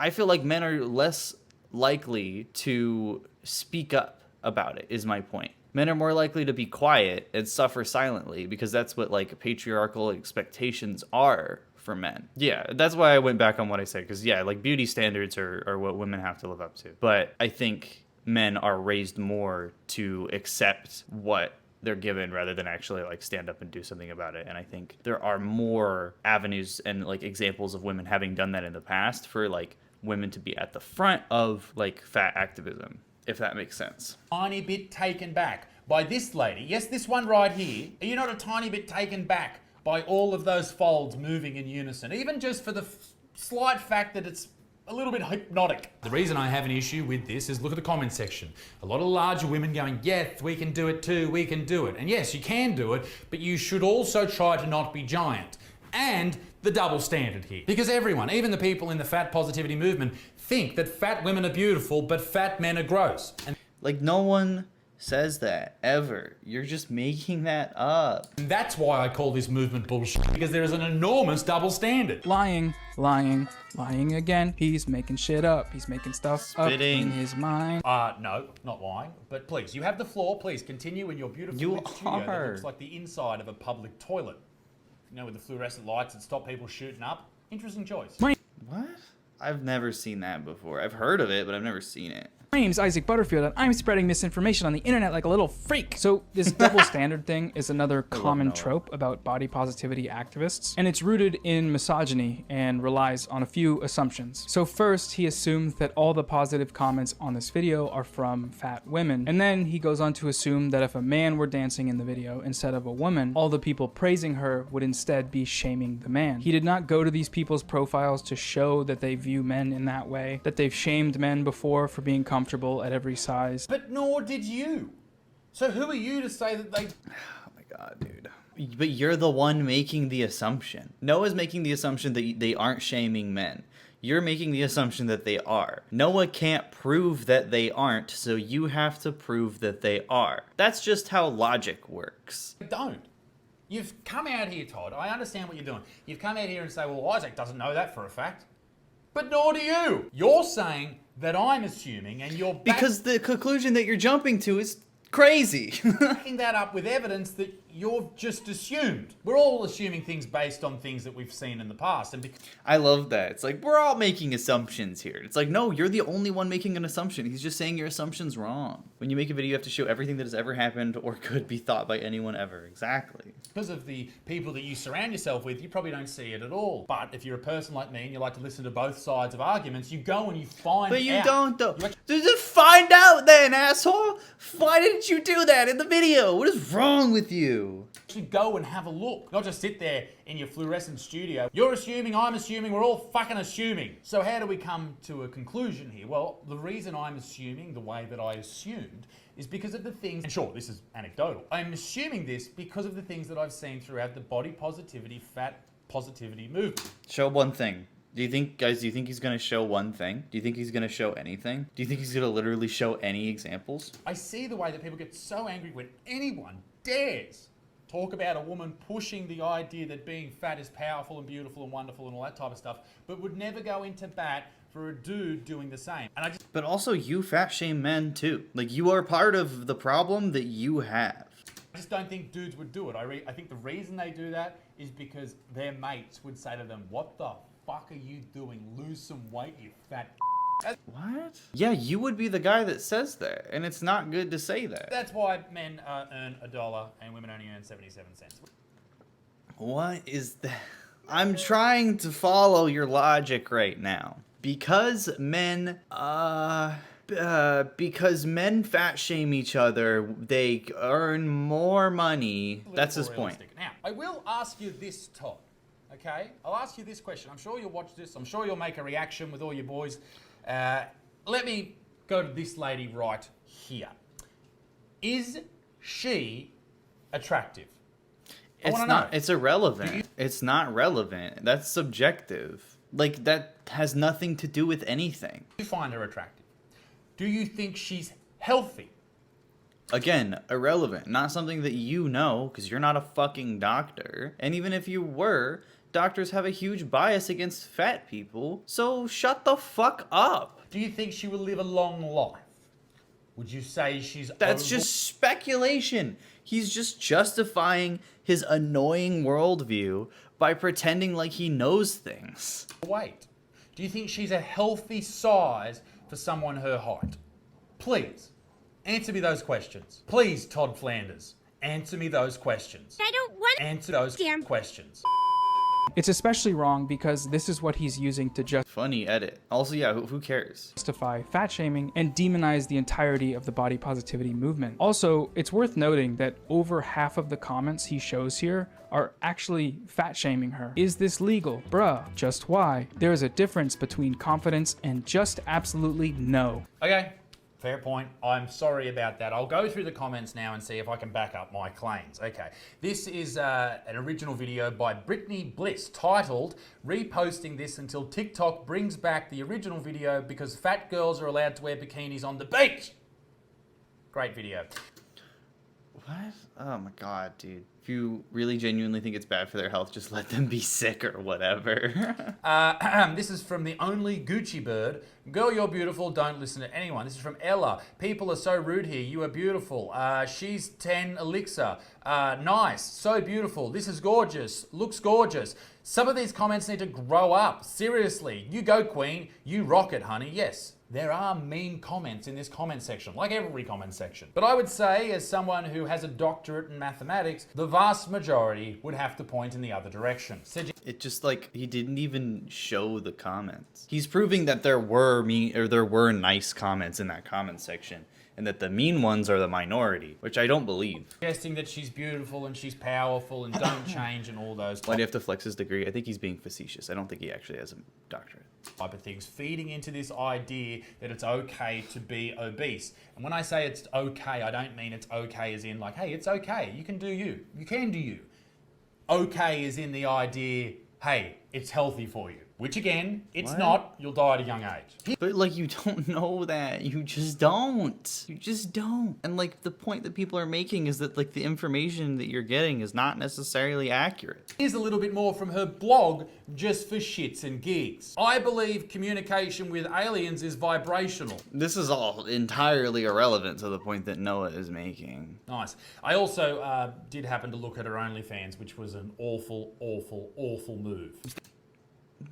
feel like men are less likely to speak up about it, is my point. Men are more likely to be quiet and suffer silently because that's what, like, patriarchal expectations are for men. Yeah, that's why I went back on what I said, because yeah, like, beauty standards are what women have to live up to. But I think men are raised more to accept what they're given rather than actually, like, stand up and do something about it. And I think there are more avenues and, like, examples of women having done that in the past for, like, women to be at the front of, like, fat activism, if that makes sense. Tiny bit taken back by this lady. Yes, this one right here. Are you not a tiny bit taken back by all of those folds moving in unison, even just for the slight fact that it's a little bit hypnotic? The reason I have an issue with this is look at the comment section. A lot of larger women going, yes, we can do it too, we can do it. And yes, you can do it, but you should also try to not be giant. And the double standard here. Because everyone, even the people in the fat positivity movement, think that fat women are beautiful, but fat men are gross. And like, no one says that ever. You're just making that up. And that's why I call this movement bullshit, because there is an enormous double standard. Lying again. He's making shit up. He's making stuff up in his mind. No, not lying. But please, you have the floor. Please continue in your beautiful lit studio that looks like the inside of a public toilet. You know, with the fluorescent lights that stop people shooting up. Interesting choice. What? I've never seen that before. I've heard of it, but I've never seen it. My name's Isaac Butterfield, and I'm spreading misinformation on the internet like a little freak. So this double standard thing is another common trope about body positivity activists, and it's rooted in misogyny and relies on a few assumptions. So first, he assumes that all the positive comments on this video are from fat women, and then he goes on to assume that if a man were dancing in the video instead of a woman, all the people praising her would instead be shaming the man. He did not go to these people's profiles to show that they view men in that way, that they've shamed men before for being comfortable at every size. But nor did you. So who are you to say that they... Oh my god, dude. But you're the one making the assumption. Noah's making the assumption that they aren't shaming men. You're making the assumption that they are. Noah can't prove that they aren't, so you have to prove that they are. That's just how logic works. Don't. You've come out here, Todd. I understand what you're doing. You've come out here and say, well, Isaac doesn't know that for a fact. But nor do you. You're saying that I'm assuming, and you're because the conclusion that you're jumping to is crazy. backing that up with evidence that you've just assumed. We're all assuming things based on things that we've seen in the past. And I love that. It's like, we're all making assumptions here. It's like, no, you're the only one making an assumption. He's just saying your assumption's wrong. When you make a video, you have to show everything that has ever happened or could be thought by anyone ever. Exactly. Because of the people that you surround yourself with, you probably don't see it at all. But if you're a person like me and you like to listen to both sides of arguments, you go and you find out. But you don't, though. Just find out then, asshole. Why didn't you do that in the video? What is wrong with you? Actually go and have a look, not just sit there in your fluorescent studio. You're assuming, I'm assuming, we're all fucking assuming. So how do we come to a conclusion here? Well, the reason I'm assuming the way that I assumed is because of the things, and sure, this is anecdotal. I'm assuming this because of the things that I've seen throughout the body positivity, fat positivity movement. Show one thing. Do you think, guys, do you think he's going to show one thing? Do you think he's going to show anything? Do you think he's going to literally show any examples? I see the way that people get so angry when anyone dares talk about a woman pushing the idea that being fat is powerful and beautiful and wonderful and all that type of stuff, but would never go into bat for a dude doing the same. And But also, you fat shame men too. Like, you are part of the problem that you have. I just don't think dudes would do it. I think the reason they do that is because their mates would say to them, what the fuck are you doing? Lose some weight, you fat. What? Yeah, you would be the guy that says that, and it's not good to say that. That's why men earn $1 and women only earn 77 cents. What is that? I'm trying to follow your logic right now. Because men, the because men fat shame each other, they earn more money. That's his point. Now, I will ask you this, Todd. Okay? I'll ask you this question. I'm sure you'll watch this. I'm sure you'll make a reaction with all your boys. Let me go to this lady right here. Is she attractive? It's not. It's irrelevant. It's not relevant. That's subjective. Like, that has nothing to do with anything. Do you find her attractive? Do you think she's healthy? Again, irrelevant. Not something that you know, because you're not a fucking doctor. And even if you were, doctors have a huge bias against fat people, so shut the fuck up. Do you think she will live a long life? Would you say she's That's just speculation. He's just justifying his annoying worldview by pretending like he knows things. overweight? Do you think she's a healthy size for someone her height? Please, answer me those questions. Please, Todd Flanders, answer me those questions. I don't want Answer those damn questions. It's especially wrong because this is what he's using to Funny edit. Also, yeah, who cares? justify fat shaming and demonize the entirety of the body positivity movement. Also, it's worth noting that over half of the comments he shows here are actually fat shaming her. Is this legal? Bruh, just why? There is a difference between confidence and just absolutely no. Okay, fair point. I'm sorry about that. I'll go through the comments now and see if I can back up my claims. Okay, this is an original video by Brittany Bliss titled, "Reposting this until TikTok brings back the original video because fat girls are allowed to wear bikinis on the beach." Great video. What? Oh my god, dude. If you really genuinely think it's bad for their health, just let them be sick or whatever. This is from the only Gucci bird. "Girl, you're beautiful. Don't listen to anyone." This is from Ella. "People are so rude here. You are beautiful." She's 10 Elixir. "Nice. So beautiful. This is gorgeous. Looks gorgeous." Some of these comments need to grow up. Seriously. You go, Queen. You rock it, honey. Yes. There are mean comments in this comment section, like every comment section. But I would say, as someone who has a doctorate in mathematics, the vast majority would have to point in the other direction. It just, like, he didn't even show the comments. He's proving that there were nice comments in that comment section, and that the mean ones are the minority, which I don't believe. Suggesting that she's beautiful and she's powerful and don't change and all those Why do you have to flex his degree? I think he's being facetious. I don't think he actually has a doctorate. type of things, feeding into this idea that it's okay to be obese. And when I say it's okay, I don't mean it's okay as in like, hey, it's okay, you can do you. You can do you. Okay is in the idea, hey, it's healthy for you. Which again, it's not. You'll die at a young age. But like, you don't know that. You just don't. You just don't. And like, the point that people are making is that like the information that you're getting is not necessarily accurate. Here's a little bit more from her blog, just for shits and gigs. "I believe communication with aliens is vibrational." This is all entirely irrelevant to the point that Noah is making. Nice. I also did happen to look at her OnlyFans, which was an awful, awful, awful move.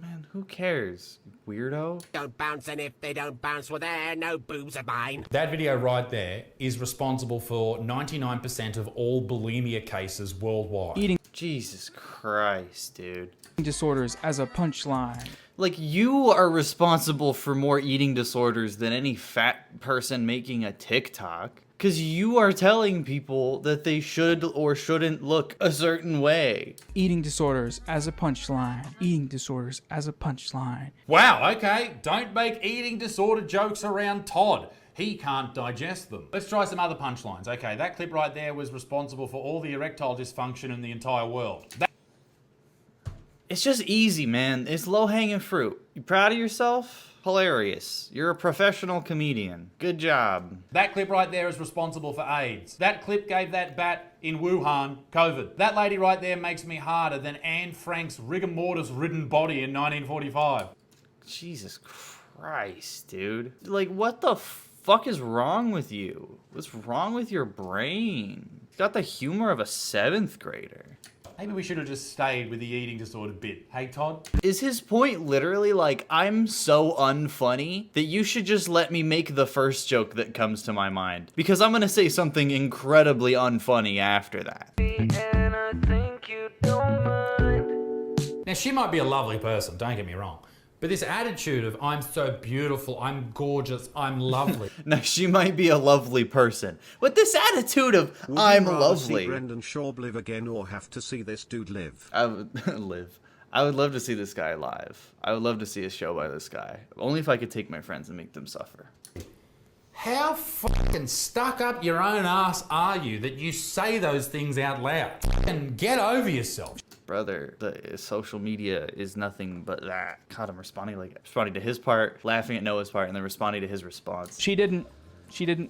Man, who cares, weirdo? Don't bounce, and if they don't bounce, well, there, no boobs of mine. That video right there is responsible for 99% of all bulimia cases worldwide. Eating Jesus Christ, dude. disorders as a punchline. Like, you are responsible for more eating disorders than any fat person making a TikTok. Because you are telling people that they should or shouldn't look a certain way. Eating disorders as a punchline. Eating disorders as a punchline. Wow, okay. Don't make eating disorder jokes around Todd. He can't digest them. Let's try some other punchlines. Okay, that clip right there was responsible for all the erectile dysfunction in the entire world. It's just easy, man. It's low-hanging fruit. You proud of yourself? Hilarious. You're a professional comedian. Good job. That clip right there is responsible for AIDS. That clip gave that bat in Wuhan COVID. That lady right there makes me harder than Anne Frank's rigor mortis-ridden body in 1945. Jesus Christ, dude. Like, what the fuck is wrong with you? What's wrong with your brain? You got the humor of a 7th grader. Maybe we should have just stayed with the eating disorder bit. Hey, Todd? Is his point literally like, I'm so unfunny that you should just let me make the first joke that comes to my mind? Because I'm gonna say something incredibly unfunny after that. And I think you don't mind. Now, she might be a lovely person, don't get me wrong. But this attitude of I'm so beautiful, I'm gorgeous, I'm lovely. Now, she might be a lovely person, but this attitude of Would I'm you rather see lovely. Brendan Schaub live again or have to see this dude live? I would live. I would love to see this guy live. I would love to see a show by this guy. Only if I could take my friends and make them suffer. How fucking stuck up your own ass are you that you say those things out loud? And get over yourself. Brother, the social media is nothing but that. God, I'm responding to his part, laughing at Noah's part, and then responding to his response. She didn't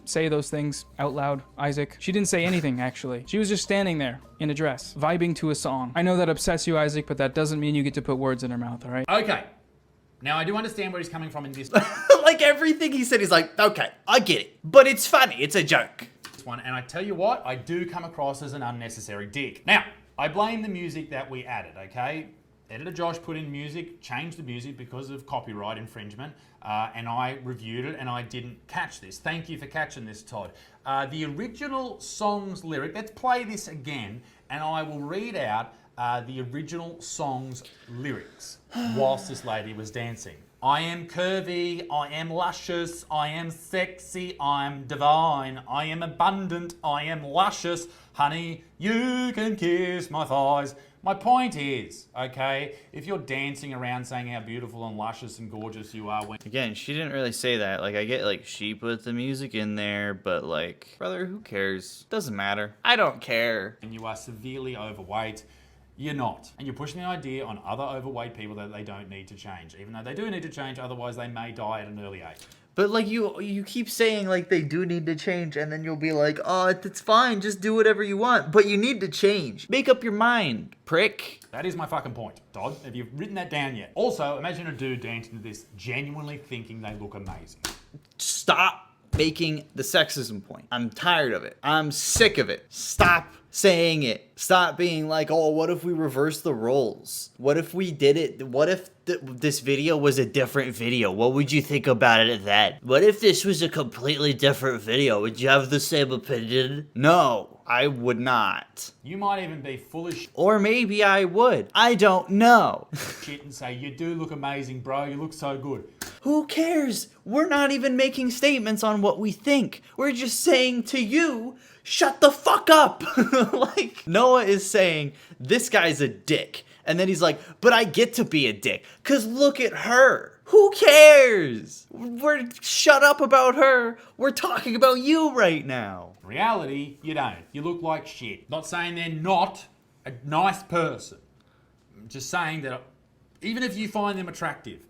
say those things out loud, Isaac. She didn't say anything, actually. She was just standing there in a dress, vibing to a song. I know that upsets you, Isaac, but that doesn't mean you get to put words in her mouth, all right? Okay. Now, I do understand where he's coming from in this Like everything he said, he's like, okay, I get it, but it's funny, it's a joke. one. And I tell you what, I do come across as an unnecessary dick. Now, I blame the music that we added, okay? Editor Josh put in music, changed the music because of copyright infringement, and I reviewed it and I didn't catch this. Thank you for catching this, Todd. The original song's lyric, let's play this again, and I will read out the original song's lyrics whilst this lady was dancing. I am curvy, I am luscious, I am sexy, I am divine, I am abundant, I am luscious, honey, you can kiss my thighs. My point is, okay, if you're dancing around saying how beautiful and luscious and gorgeous you are when... Again, she didn't really say that. Like, I get, like, she put the music in there, but, like, brother, who cares? Doesn't matter. I don't care. When you are severely overweight, you're not. And you're pushing the idea on other overweight people that they don't need to change, even though they do need to change, otherwise they may die at an early age. But, like, you keep saying, like, they do need to change, and then you'll be like, oh, it's fine, just do whatever you want. But you need to change. Make up your mind, prick. That is my fucking point, Todd. Have you written that down yet? Also, imagine a dude dancing to this, genuinely thinking they look amazing. Stop making the sexism point. I'm tired of it. I'm sick of it. Stop saying it. Stop being like, oh, what if we reverse the roles? What if we did it? What if this video was a different video? What would you think about it then? What if this was a completely different video? Would you have the same opinion? No, I would not. You might even be foolish Or maybe I would. I don't know. shit and say, you do look amazing, bro. You look so good. Who cares? We're not even making statements on what we think. We're just saying to you, shut the fuck up. Like, Noah is saying, this guy's a dick. And then he's like, but I get to be a dick. Cause look at her. Who cares? We're shut up about her. We're talking about you right now. In reality, you don't. You look like shit. Not saying they're not a nice person. I'm just saying that even if you find them attractive,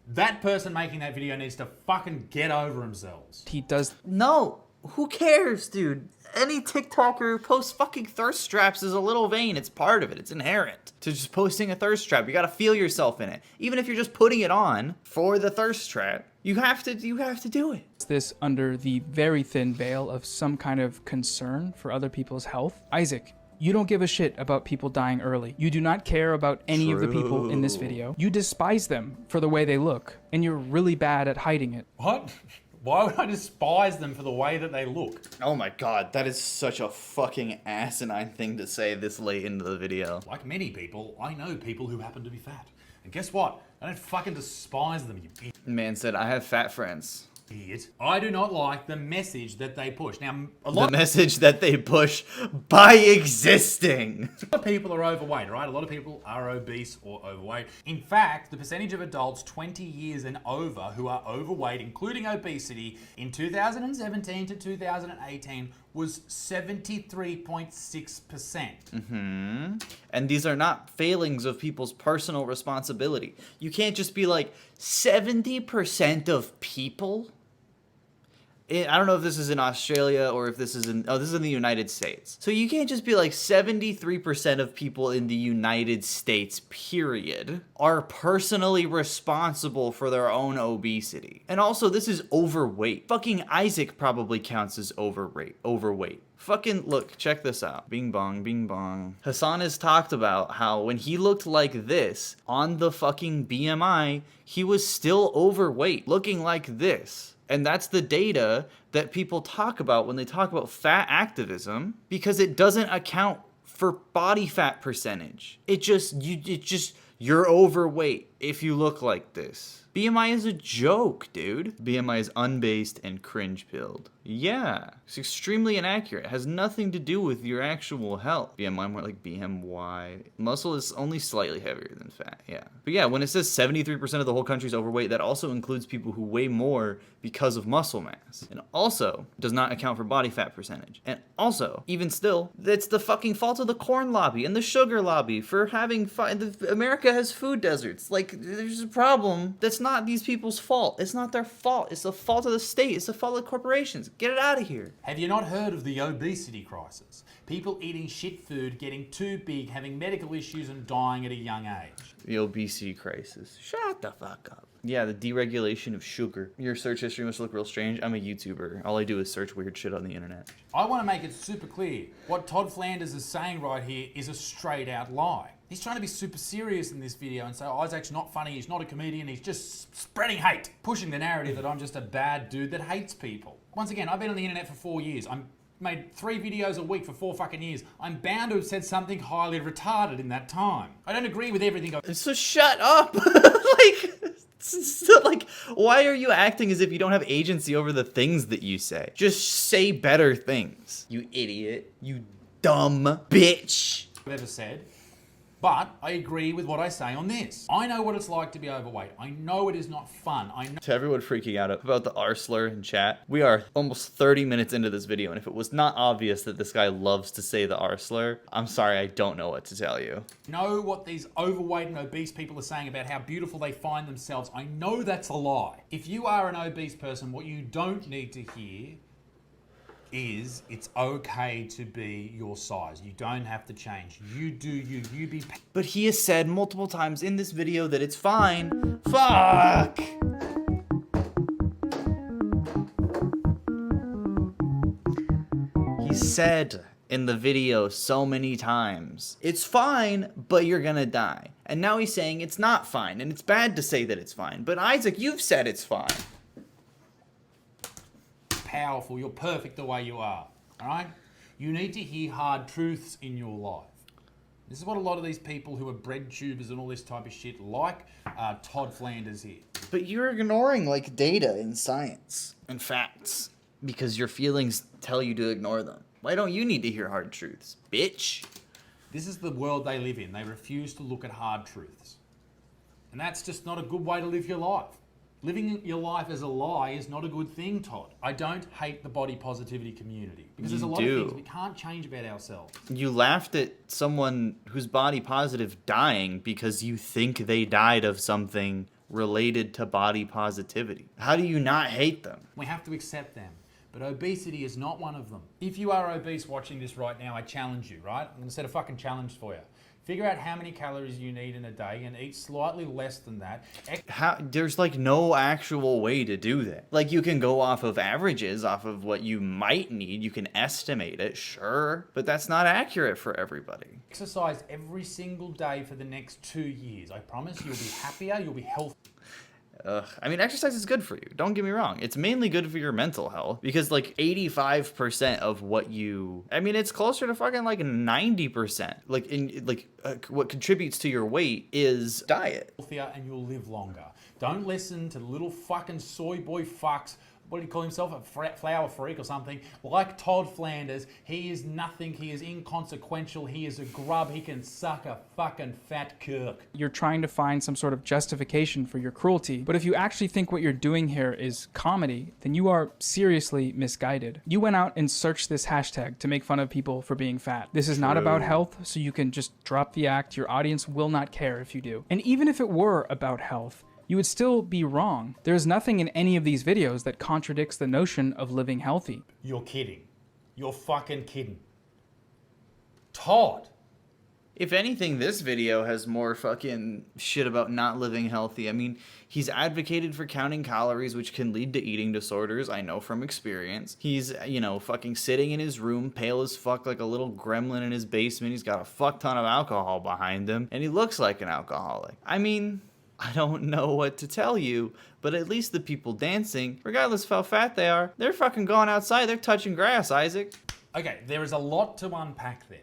that person making that video needs to fucking get over themselves. He does. No. Who cares, dude? Any TikToker who posts fucking thirst traps is a little vain. It's part of it. It's inherent to just posting a thirst trap. You gotta feel yourself in it. Even if you're just putting it on for the thirst trap, you have to do it. This under the very thin veil of some kind of concern for other people's health. Isaac, you don't give a shit about people dying early. You do not care about any of the people in this video. You despise them for the way they look, and you're really bad at hiding it. What? Why would I despise them for the way that they look? Oh my god, that is such a fucking asinine thing to say this late into the video. Like many people, I know people who happen to be fat. And guess what? I don't fucking despise them, you idiot. Man said, I have fat friends. I do not like the message that they push. Now, The message that they push by existing. A lot of people are overweight, right? A lot of people are obese or overweight. In fact, the percentage of adults 20 years and over who are overweight, including obesity, in 2017 to 2018 was 73.6%. And these are not failings of people's personal responsibility. You can't just be like, 70% of people? I don't know if this is in Australia or if this is in, this is in the United States. So you can't just be like 73% of people in the United States, period, are personally responsible for their own obesity. And also, this is overweight. Fucking Isaac probably counts as overweight. Fucking, look, check this out. Bing bong, bing bong. Hassan has talked about how when he looked like this on the fucking BMI, he was still overweight, looking like this. And that's the data that people talk about when they talk about fat activism, because it doesn't account for body fat percentage. It just You're overweight if you look like this. BMI is a joke, dude. BMI is unbased and cringe-pilled. Yeah, it's extremely inaccurate. It has nothing to do with your actual health. BMI more like BMY. Muscle is only slightly heavier than fat, yeah. But yeah, when it says 73% of the whole country is overweight, that also includes people who weigh more because of muscle mass. And also does not account for body fat percentage. And also, even still, it's the fucking fault of the corn lobby and the sugar lobby for having America has food deserts. Like, there's a problem that's not these people's fault. It's not their fault. It's the fault of the state. It's the fault of corporations. Get it out of here. Have you not heard of the obesity crisis? People eating shit food, getting too big, having medical issues and dying at a young age. The obesity crisis. Shut the fuck up. Yeah, the deregulation of sugar. Your search history must look real strange. I'm a YouTuber. All I do is search weird shit on the internet. I want to make it super clear. What Todd Flanders is saying right here is a straight out lie. He's trying to be super serious in this video and say, oh, Isaac's not funny, he's not a comedian, he's just spreading hate. Pushing the narrative that I'm just a bad dude that hates people. Once again, I've been on the internet for 4 years. I'm made 3 videos a week for 4 fucking years. I'm bound to have said something highly retarded in that time. I don't agree with everything So shut up! Like, why are you acting as if you don't have agency over the things that you say? Just say better things. You idiot. You dumb bitch. I've ever said. But I agree with what I say on this. I know what it's like to be overweight. I know it is not fun. I know. To everyone freaking out about the R slur in chat, we are almost 30 minutes into this video, and if it was not obvious that this guy loves to say the R slur, I'm sorry, I don't know what to tell you. Know what these overweight and obese people are saying about how beautiful they find themselves. I know that's a lie. If you are an obese person, what you don't need to hear is it's okay to be your size. You don't have to change. You do you. You be. But he has said multiple times in this video that it's fine. Fuck! He said in the video so many times, it's fine, but you're gonna die. And now he's saying it's not fine, and it's bad to say that it's fine. But Isaac, you've said it's fine. Powerful, you're perfect the way you are, all right? You need to hear hard truths in your life. This is what a lot of these people who are bread tubers and all this type of shit like Todd Flanders here. But you're ignoring, like, data and science and facts because your feelings tell you to ignore them. Why don't you need to hear hard truths, bitch? This is the world they live in. They refuse to look at hard truths. And that's just not a good way to live your life. Living your life as a lie is not a good thing, Todd. I don't hate the body positivity community because there's a lot of things we can't change about ourselves. You laughed at someone who's body positive dying because you think they died of something related to body positivity. How do you not hate them? We have to accept them. But obesity is not one of them. If you are obese watching this right now, I challenge you, right? I'm going to set a fucking challenge for you. Figure out how many calories you need in a day and eat slightly less than that. There's like no actual way to do that. Like you can go off of averages, off of what you might need. You can estimate it, sure, but that's not accurate for everybody. Exercise every single day for the next 2 years. I promise you'll be happier, you'll be healthier. I mean, exercise is good for you. Don't get me wrong. It's mainly good for your mental health because like 85% of what you, I mean, it's closer to fucking like 90%. What contributes to your weight is diet. Healthier and you'll live longer. Don't listen to little fucking soy boy fucks. What do you call himself? A flower freak or something? Like Todd Flanders, he is nothing. He is inconsequential. He is a grub. He can suck a fucking fat kirk. You're trying to find some sort of justification for your cruelty, but if you actually think what you're doing here is comedy, then you are seriously misguided. You went out and searched this hashtag to make fun of people for being fat. This is not about health, so you can just drop the act. Your audience will not care if you do. And even if it were about health, you would still be wrong. There's nothing in any of these videos that contradicts the notion of living healthy. You're kidding. You're fucking kidding. Todd. If anything, this video has more fucking shit about not living healthy. I mean, he's advocated for counting calories, which can lead to eating disorders, I know from experience. He's, you know, fucking sitting in his room, pale as fuck, like a little gremlin in his basement. He's got a fuck ton of alcohol behind him, and he looks like an alcoholic. I mean, I don't know what to tell you, but at least the people dancing, regardless of how fat they are, they're fucking going outside, they're touching grass, Isaac. Okay, there is a lot to unpack there.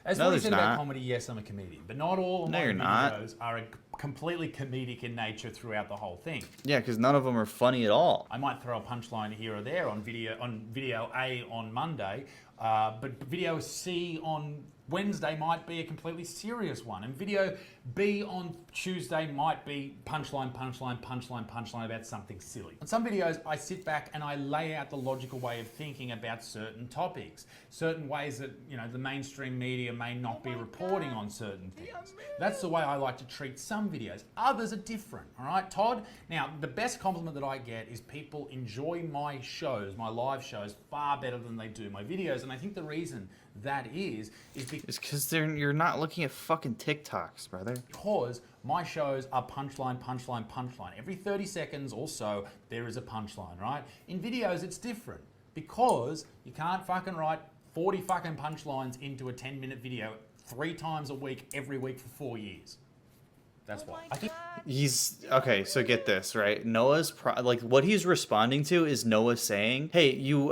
As No, what he there's said about not. comedy, yes, I'm a comedian, but not all of No, my you're not. videos are completely comedic in nature throughout the whole thing. Yeah, because none of them are funny at all. I might throw a punchline here or there on video A on Monday, but video C on Wednesday might be a completely serious one, and video B on Tuesday might be punchline about something silly. On some videos, I sit back and I lay out the logical way of thinking about certain topics, certain ways that, you know, the mainstream media may not be reporting on certain things. That's the way I like to treat some videos. Others are different, all right, Todd? Now, the best compliment that I get is people enjoy my shows, my live shows, far better than they do my videos, and I think the reason that is It's because you're not looking at fucking TikToks, brother. because my shows are punchline. Every 30 seconds or so, there is a punchline, right? In videos, it's different because you can't fucking write 40 fucking punchlines into a 10-minute video 3 times a week, every week for 4 years. That's why. I think He's okay. So get this right. Noah's like what he's responding to is Noah saying, "Hey, you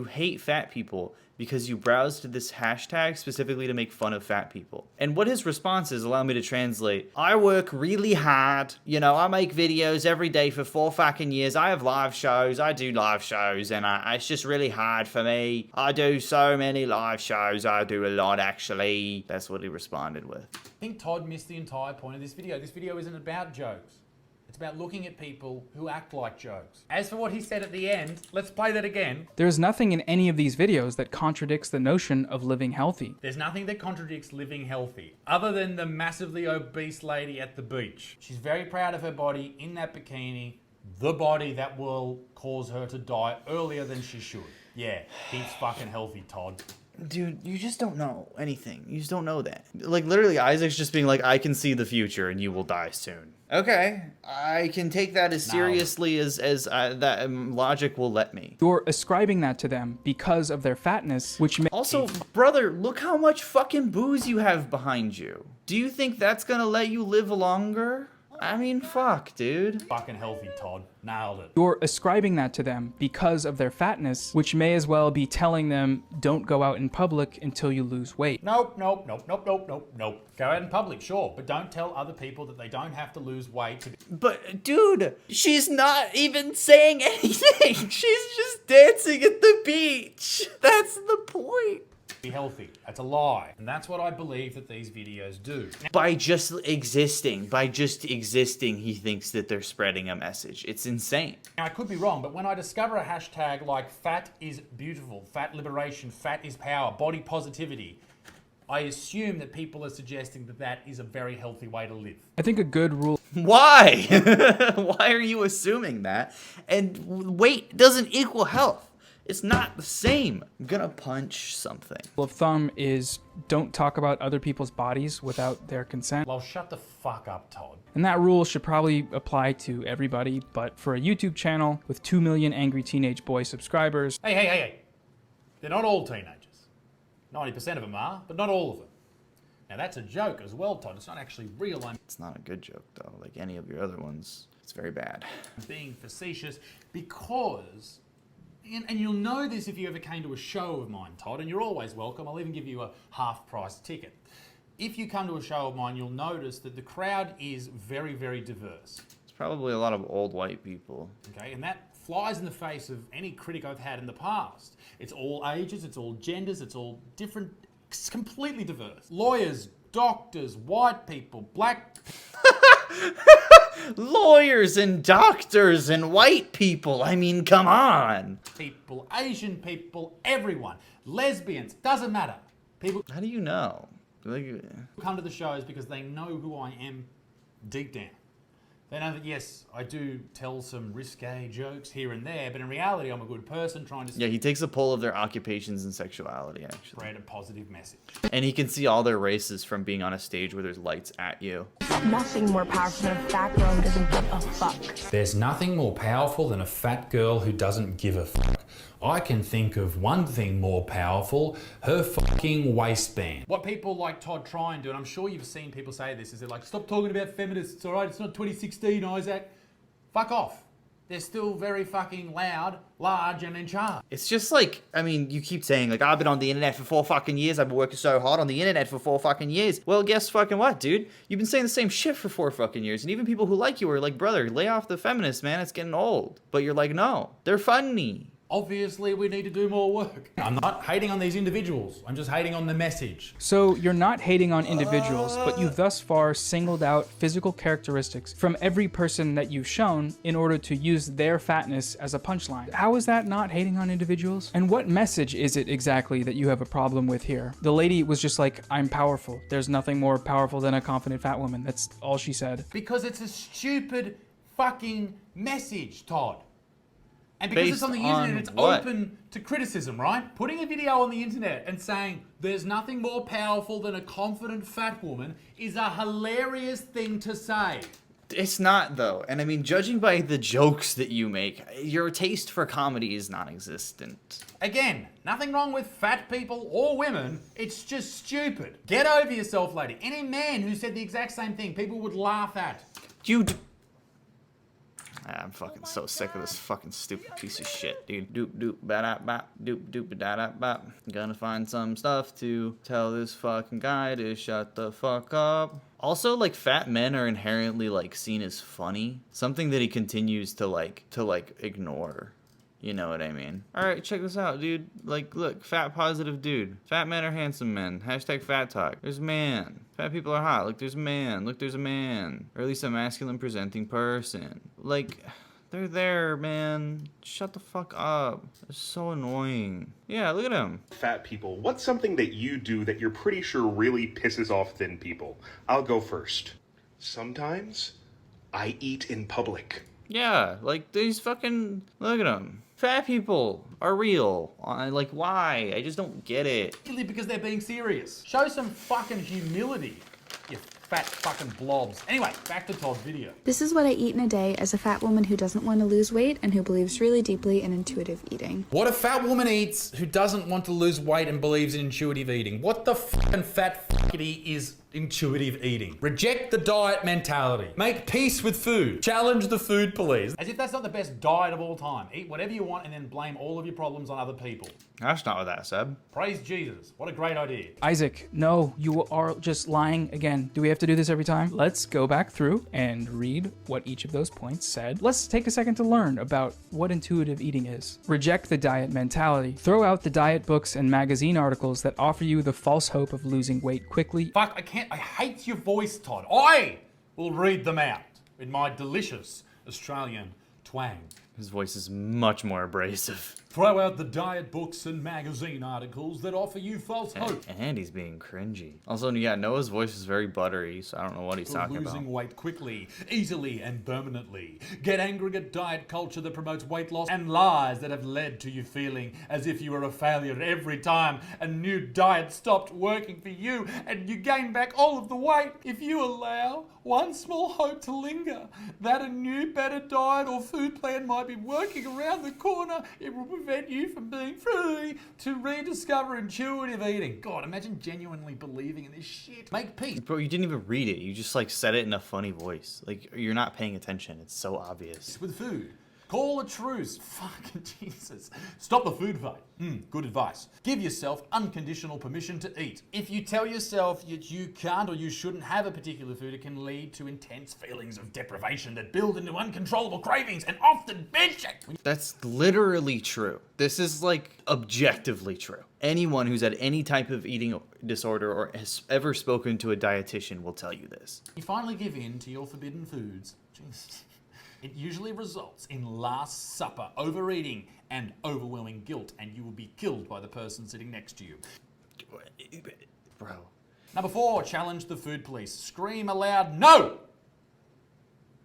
hate fat people because you browsed to this hashtag specifically to make fun of fat people." And what his response is, allow me to translate. I work really hard. You know, I make videos every day for 4 fucking years. I have live shows. I do live shows, and it's just really hard for me. I do so many live shows. I do a lot, actually. That's what he responded with. I think Todd missed the entire point of this video. This video isn't about jokes. It's about looking at people who act like jokes. As for what he said at the end, let's play that again. There's nothing in any of these videos that contradicts the notion of living healthy. There's nothing that contradicts living healthy, other than the massively obese lady at the beach. She's very proud of her body in that bikini, the body that will cause her to die earlier than she should. Yeah, he's fucking healthy, Todd. Dude, you just don't know anything. You just don't know that. Like, literally, Isaac's just being like, I can see the future and you will die soon. Okay, I can take that as seriously as that logic will let me. You're ascribing that to them because of their fatness, which Also, brother, look how much fucking booze you have behind you. Do you think that's gonna let you live longer? I mean, fuck, dude. Fucking healthy, Todd. Nailed it. You're ascribing that to them because of their fatness, which may as well be telling them don't go out in public until you lose weight. Nope. Go out in public, sure, but don't tell other people that they don't have to lose weight to be But, dude, she's not even saying anything. She's just dancing at the beach. That's the point. healthy. That's a lie. And that's what I believe that these videos do. By just existing, he thinks that they're spreading a message. It's insane. Now, I could be wrong, but when I discover a hashtag like fat is beautiful, fat liberation, fat is power, body positivity, I assume that people are suggesting that that is a very healthy way to live. I think a good rule. Why? Why are you assuming that? And weight doesn't equal health. It's not the same. I'm gonna punch something. Rule of thumb is don't talk about other people's bodies without their consent. Well, shut the fuck up, Todd. And that rule should probably apply to everybody, but for a YouTube channel with 2 million angry teenage boy subscribers. Hey. They're not all teenagers. 90% of them are, but not all of them. Now that's a joke as well, Todd. It's not actually real. I'm It's not a good joke, though. Like any of your other ones, it's very bad. being facetious because, and you'll know this if you ever came to a show of mine, Todd, and you're always welcome. I'll even give you a half-price ticket. If you come to a show of mine, you'll notice that the crowd is very, very diverse. It's probably a lot of old white people. Okay, and that flies in the face of any critic I've had in the past. It's all ages, it's all genders, it's all different, it's completely diverse. Lawyers, doctors, white people, black Lawyers and doctors and white people. I mean, come on. people, Asian people, everyone. Lesbians, doesn't matter. People How do you know? Like, come to the shows because they know who I am deep down. They know that, yes, I do tell some risque jokes here and there, but in reality, I'm a good person trying to yeah, he takes a poll of their occupations and sexuality, actually. spread a positive message. And he can see all their races from being on a stage where there's lights at you. Nothing more powerful than a fat girl who doesn't give a fuck. There's nothing more powerful than a fat girl who doesn't give a fuck. I can think of one thing more powerful, her fucking waistband. What people like Todd try and do, and I'm sure you've seen people say this, is they're like, stop talking about feminists, all right? It's not 2016, Isaac. Fuck off. they're still very fucking loud, large, and in charge. It's just like, I mean, you keep saying, like, I've been on the internet for 4 fucking years. I've been working so hard on the internet for 4 fucking years. Well, guess fucking what, dude? You've been saying the same shit for 4 fucking years. And even people who like you are like, brother, lay off the feminists, man. It's getting old. But you're like, no, they're funny. Obviously, we need to do more work. I'm not hating on these individuals. I'm just hating on the message. So you're not hating on individuals, but you've thus far singled out physical characteristics from every person that you've shown in order to use their fatness as a punchline. How is that not hating on individuals? And what message is it exactly that you have a problem with here? The lady was just like, I'm powerful. There's nothing more powerful than a confident fat woman. That's all she said. Because it's a stupid fucking message, Todd. And because it's on the internet, it's open to criticism, right? Putting a video on the internet and saying there's nothing more powerful than a confident fat woman is a hilarious thing to say. It's not, though. And I mean, judging by the jokes that you make, your taste for comedy is non-existent. Again, nothing wrong with fat people or women. It's just stupid. Get over yourself, lady. Any man who said the exact same thing, people would laugh at. I'm fucking so sick of this fucking stupid piece of shit, dude. Doop doop ba da bop, doop doop da da bop. Gonna find some stuff to tell this fucking guy to shut the fuck up. Also, like, fat men are inherently, like, seen as funny. Something that he continues to ignore. You know what I mean? Alright, check this out, dude. Like, look, fat positive dude. Fat men are handsome men. Hashtag fat talk. There's man. Fat people are hot. Look, there's a man. Look, there's a man. Or at least a masculine presenting person. Like, they're there, man. Shut the fuck up. They're so annoying. Yeah, look at him. Fat people, what's something that you do that you're pretty sure really pisses off thin people? I'll go first. Sometimes I eat in public. Yeah, like, these fucking... Look at them. Fat people are real. Like, why? I just don't get it. Because they're being serious. Show some fucking humility, you fat fucking blobs. Anyway, back to Todd's video. This is what I eat in a day as a fat woman who doesn't want to lose weight and who believes really deeply in intuitive eating. What a fat woman eats who doesn't want to lose weight and believes in intuitive eating. What the fucking fat fuckity is intuitive eating? Reject the diet mentality. Make peace with food. Challenge the food police. As if that's not the best diet of all time. Eat whatever you want and then blame all of your problems on other people. That's not what that said. Praise Jesus. What a great idea. Isaac, no, you are just lying again. Do we have to do this every time? Let's go back through and read what each of those points said. Let's take a second to learn about what intuitive eating is. Reject the diet mentality. Throw out the diet books and magazine articles that offer you the false hope of losing weight quickly. Fuck, I hate your voice, Todd. I will read them out in my delicious Australian twang. His voice is much more abrasive. Throw out the diet books and magazine articles that offer you false hope. And he's being cringy. Also, yeah, Noah's voice is very buttery, so I don't know what he's talking about. Losing weight quickly, easily, and permanently. Get angry at diet culture that promotes weight loss and lies that have led to you feeling as if you were a failure every time a new diet stopped working for you and you gain back all of the weight. If you allow one small hope to linger that a new, better diet or food plan might be working around the corner, it will prevent you from being free to rediscover intuitive eating. God, imagine genuinely believing in this shit. Make peace. Bro, you didn't even read it. You just, like, said it in a funny voice. Like, you're not paying attention. It's so obvious. With food. Call a truce. Fucking Jesus. Stop the food fight. Good advice. Give yourself unconditional permission to eat. If you tell yourself that you can't or you shouldn't have a particular food, it can lead to intense feelings of deprivation that build into uncontrollable cravings and often binge. That's literally true. This is, like, objectively true. Anyone who's had any type of eating disorder or has ever spoken to a dietitian will tell you this. You finally give in to your forbidden foods. Jesus. It usually results in Last Supper, overeating, and overwhelming guilt, and you will be killed by the person sitting next to you. Bro. Number 4, challenge the food police. Scream aloud, no!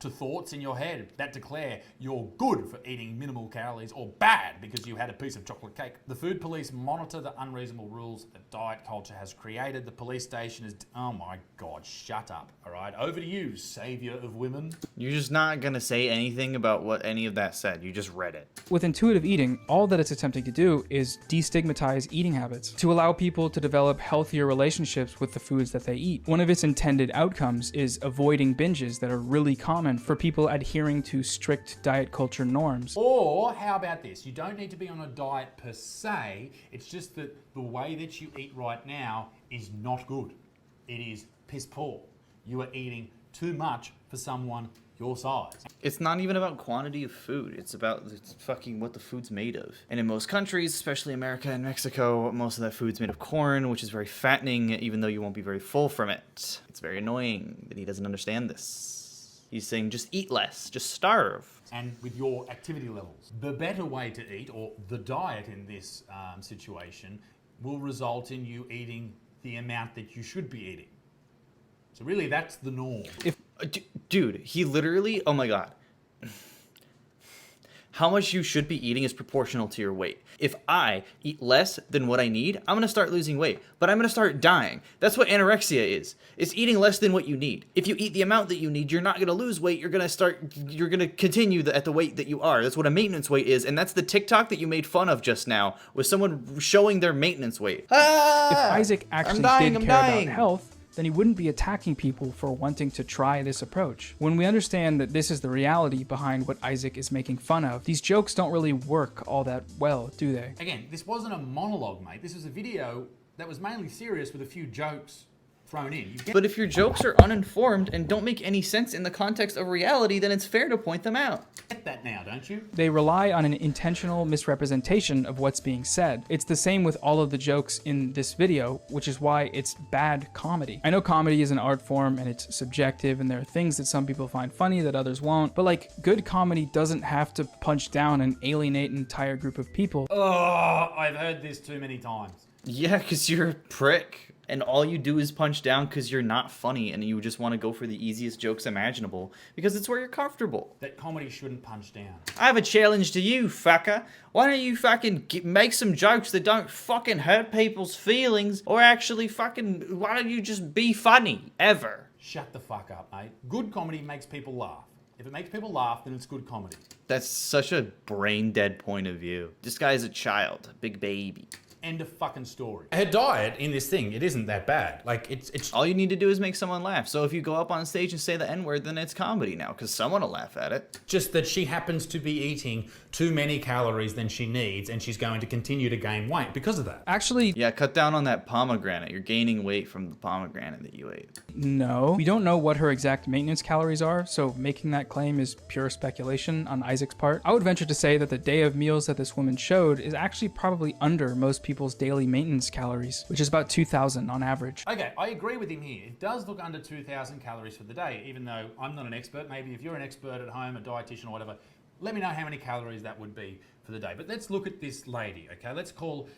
To thoughts in your head that declare you're good for eating minimal calories or bad because you had a piece of chocolate cake. The food police monitor the unreasonable rules that diet culture has created. The police station is... Oh my God, shut up, all right? Over to you, savior of women. You're just not going to say anything about what any of that said. You just read it. With intuitive eating, all that it's attempting to do is destigmatize eating habits, to allow people to develop healthier relationships with the foods that they eat. One of its intended outcomes is avoiding binges that are really common common for people adhering to strict diet culture norms. Or how about this? You don't need to be on a diet per se. It's just that the way that you eat right now is not good. It is piss poor. You are eating too much for someone your size. It's not even about quantity of food. It's about fucking what the food's made of. And in most countries, especially America and Mexico, most of that food's made of corn, which is very fattening, even though you won't be very full from it. It's very annoying that he doesn't understand this. He's saying just eat less, just starve. And with your activity levels. The better way to eat, or the diet in this situation, will result in you eating the amount that you should be eating. So really, that's the norm. Dude, he literally, oh my god. How much you should be eating is proportional to your weight. If I eat less than what I need, I'm gonna start losing weight, but I'm gonna start dying. That's what anorexia is. It's eating less than what you need. If you eat the amount that you need, you're not gonna lose weight, you're gonna continue at the weight that you are. That's what a maintenance weight is, and that's the TikTok that you made fun of just now, was someone showing their maintenance weight. If Isaac actually did care about health, then he wouldn't be attacking people for wanting to try this approach. When we understand that this is the reality behind what Isaac is making fun of, these jokes don't really work all that well, do they? Again, this wasn't a monologue, mate. This was a video that was mainly serious with a few jokes thrown in. But if your jokes are uninformed and don't make any sense in the context of reality, then it's fair to point them out. Get that now, don't you? They rely on an intentional misrepresentation of what's being said. It's the same with all of the jokes in this video, which is why it's bad comedy. I know comedy is an art form and it's subjective, and there are things that some people find funny that others won't, but like, good comedy doesn't have to punch down and alienate an entire group of people. Oh, I've heard this too many times. Yeah, because you're a prick. And all you do is punch down because you're not funny and you just want to go for the easiest jokes imaginable because it's where you're comfortable. That comedy shouldn't punch down. I have a challenge to you, fucker. Why don't you fucking make some jokes that don't fucking hurt people's feelings, or actually fucking, why don't you just be funny, ever? Shut the fuck up, mate. Good comedy makes people laugh. If it makes people laugh, then it's good comedy. That's such a brain dead point of view. This guy's a child, a big baby. End of fucking story. Her diet in this thing, it isn't that bad. Like, it's all you need to do is make someone laugh. So if you go up on stage and say the N-word, then it's comedy now, because someone will laugh at it. Just that she happens to be eating too many calories than she needs, and she's going to continue to gain weight because of that. Actually, yeah, cut down on that pomegranate. You're gaining weight from the pomegranate that you ate. No. We don't know what her exact maintenance calories are, so making that claim is pure speculation on Isaac's part. I would venture to say that the day of meals that this woman showed is actually probably under most people's daily maintenance calories, which is about 2,000 on average. Okay, I agree with him here. It does look under 2,000 calories for the day, even though I'm not an expert. Maybe if you're an expert at home, a dietitian or whatever, let me know how many calories that would be for the day. But let's look at this lady, okay? Let's call...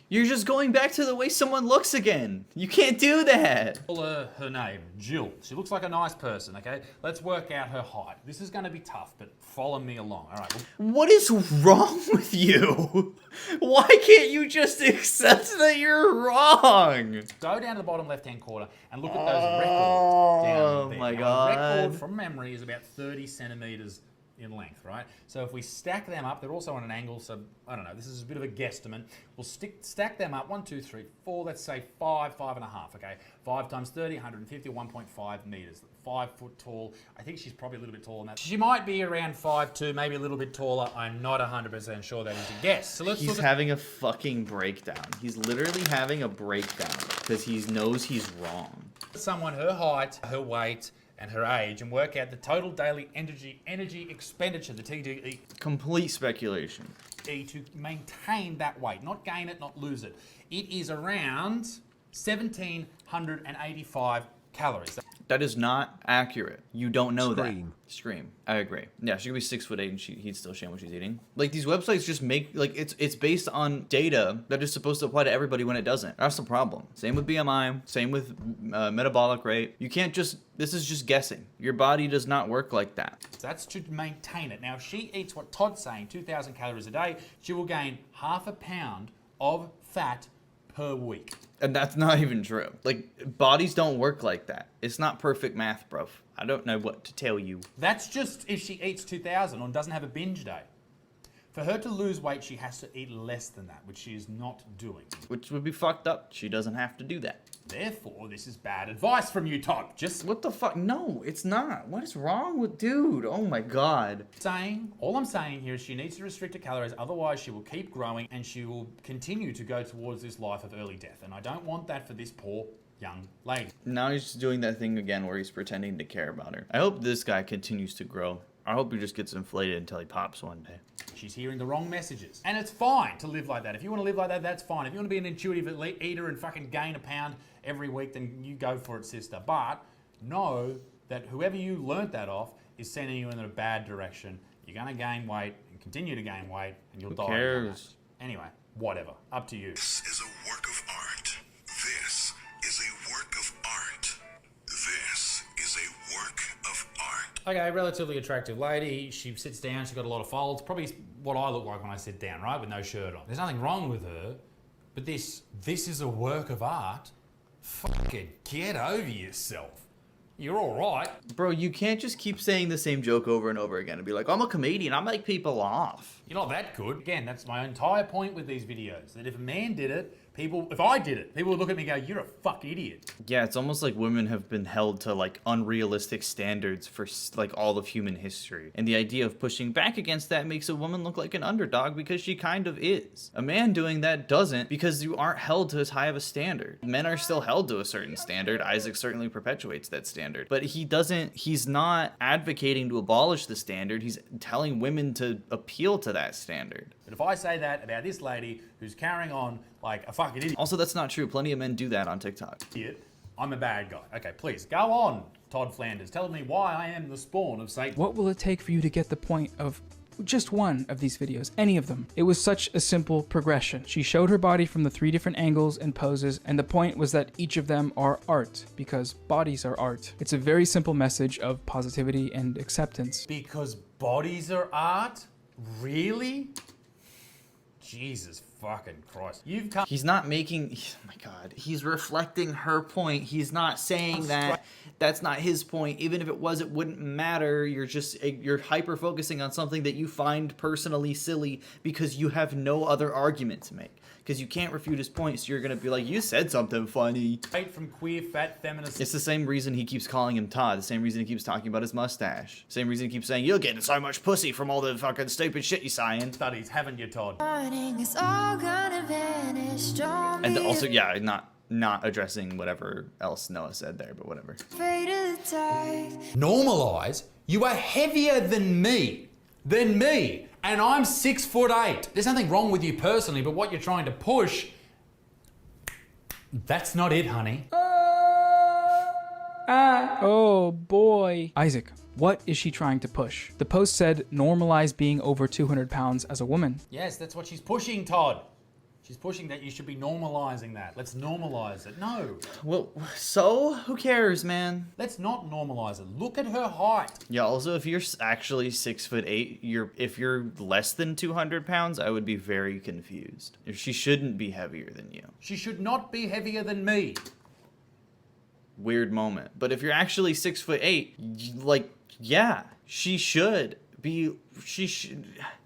You're just going back to the way someone looks again. You can't do that. Call her name, Jill. She looks like a nice person, okay? Let's work out her height. This is going to be tough, but follow me along, all right? What is wrong with you? Why can't you just accept that you're wrong? Go down to the bottom left-hand corner and look at those records down there. Oh my now, God. A record from memory is about 30 centimeters in length, right? So if we stack them up, they're also on an angle, so I don't know, this is a bit of a guesstimate. We'll stack them up, 1, 2, 3, 4, let's say 5, 5.5, okay? 5 times 30, 150, 1.5 meters. 5 foot tall. I think she's probably a little bit taller than that. She might be around 5'2", maybe a little bit taller. I'm not 100% sure that is a guess. So let's He's having a fucking breakdown. He's literally having a breakdown because he knows he's wrong. Someone her height, her weight, and her age, and work out the total daily energy expenditure, the TDE. Complete speculation. To maintain that weight, not gain it, not lose it. It is around 1,785 calories. That is not accurate. You don't know that. Scream. I agree. Yeah, she could be 6'8" and he'd still shame what she's eating. Like, these websites just make, like, it's based on data that is supposed to apply to everybody when it doesn't. That's the problem. Same with BMI, same with metabolic rate. You can't just, this is just guessing. Your body does not work like that. So that's to maintain it. Now, if she eats what Todd's saying, 2,000 calories a day, she will gain half a pound of fat per week. And that's not even true. Like, bodies don't work like that. It's not perfect math, bro. I don't know what to tell you. That's just if she eats 2,000 or doesn't have a binge day. For her to lose weight, she has to eat less than that, which she is not doing. Which would be fucked up. She doesn't have to do that. Therefore, this is bad advice from you, Todd. Just What the fuck? No, it's not. What is wrong with dude? Oh my god. all I'm saying here is she needs to restrict her calories, otherwise she will keep growing and she will continue to go towards this life of early death. And I don't want that for this poor young lady. Now he's just doing that thing again where he's pretending to care about her. I hope this guy continues to grow. I hope he just gets inflated until he pops one day. She's hearing the wrong messages. And it's fine to live like that. If you want to live like that, that's fine. If you want to be an intuitive eater and fucking gain a pound every week, then you go for it, sister. But know that whoever you learnt that off is sending you in a bad direction. You're going to gain weight and continue to gain weight and you'll die. Who cares? Anyway, whatever. Up to you. This is a work of art. This is a work of art. This is a work of art. Okay, relatively attractive lady. She sits down. She's got a lot of folds. Probably what I look like when I sit down, right? With no shirt on. There's nothing wrong with her. But this is a work of art. Fucking get over yourself. You're all right. Bro, you can't just keep saying the same joke over and over again and be like, I'm a comedian, I make people laugh. You're not that good. Again, that's my entire point with these videos. That if a man did it, if I did it, people would look at me and go, you're a fucking idiot. Yeah, it's almost like women have been held to like unrealistic standards for like all of human history. And the idea of pushing back against that makes a woman look like an underdog because she kind of is. A man doing that doesn't, because you aren't held to as high of a standard. Men are still held to a certain standard. Isaac certainly perpetuates that standard. But he's not advocating to abolish the standard. He's telling women to appeal to that standard. But if I say that about this lady who's carrying on like a fucking idiot. Also, that's not true. Plenty of men do that on TikTok. I'm a bad guy. Okay, please, go on, Todd Flanders. Tell me why I am the spawn of Satan. What will it take for you to get the point of just one of these videos, any of them? It was such a simple progression. She showed her body from the 3 different angles and poses, and the point was that each of them are art, because bodies are art. It's a very simple message of positivity and acceptance. Because bodies are art? Really? Jesus fucking Christ. You've come. He's not making, oh my God, he's reflecting her point. He's not saying that that's not his point. Even if it was, it wouldn't matter. You're hyper focusing on something that you find personally silly because you have no other argument to make. Because you can't refute his point, so you're gonna be like, you said something funny. Straight from queer, fat, feminist. It's the same reason he keeps calling him Todd, the same reason he keeps talking about his mustache. Same reason he keeps saying, you're getting so much pussy from all the fucking stupid shit you're saying. Studies, haven't you, Todd? And also, yeah, not addressing whatever else Noah said there, but whatever. Normalize? You are heavier than me. And I'm 6'8". There's nothing wrong with you personally, but what you're trying to push, that's not it, honey. Oh boy. Isaac, what is she trying to push? The post said normalize being over 200 pounds as a woman. Yes, that's what she's pushing, Todd. She's pushing that you should be normalizing that. Let's normalize it. No. Well, so? Who cares, man? Let's not normalize it. Look at her height. Yeah, also, if you're actually 6'8", if you're less than 200 pounds, I would be very confused. She shouldn't be heavier than you. She should not be heavier than me. Weird moment. But if you're actually 6'8", like, yeah, she should be,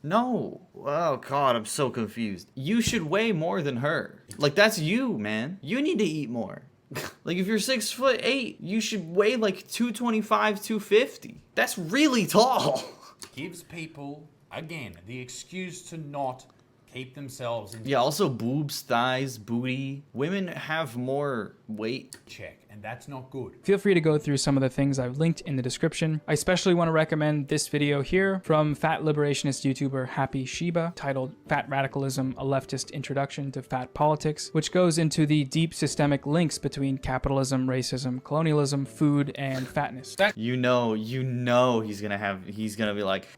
no. Oh God, I'm so confused. You should weigh more than her. Like, that's you, man. You need to eat more. Like, if you're 6'8", you should weigh like 225, 250. That's really tall. Gives people, again, the excuse to not keep themselves in Yeah, also boobs, thighs, booty. Women have more weight. check, and that's not good. Feel free to go through some of the things I've linked in the description. I especially want to recommend this video here from fat liberationist YouTuber Happy Shiba, titled Fat Radicalism, a Leftist Introduction to Fat Politics, which goes into the deep systemic links between capitalism, racism, colonialism, food, and fatness. You know he's gonna be like,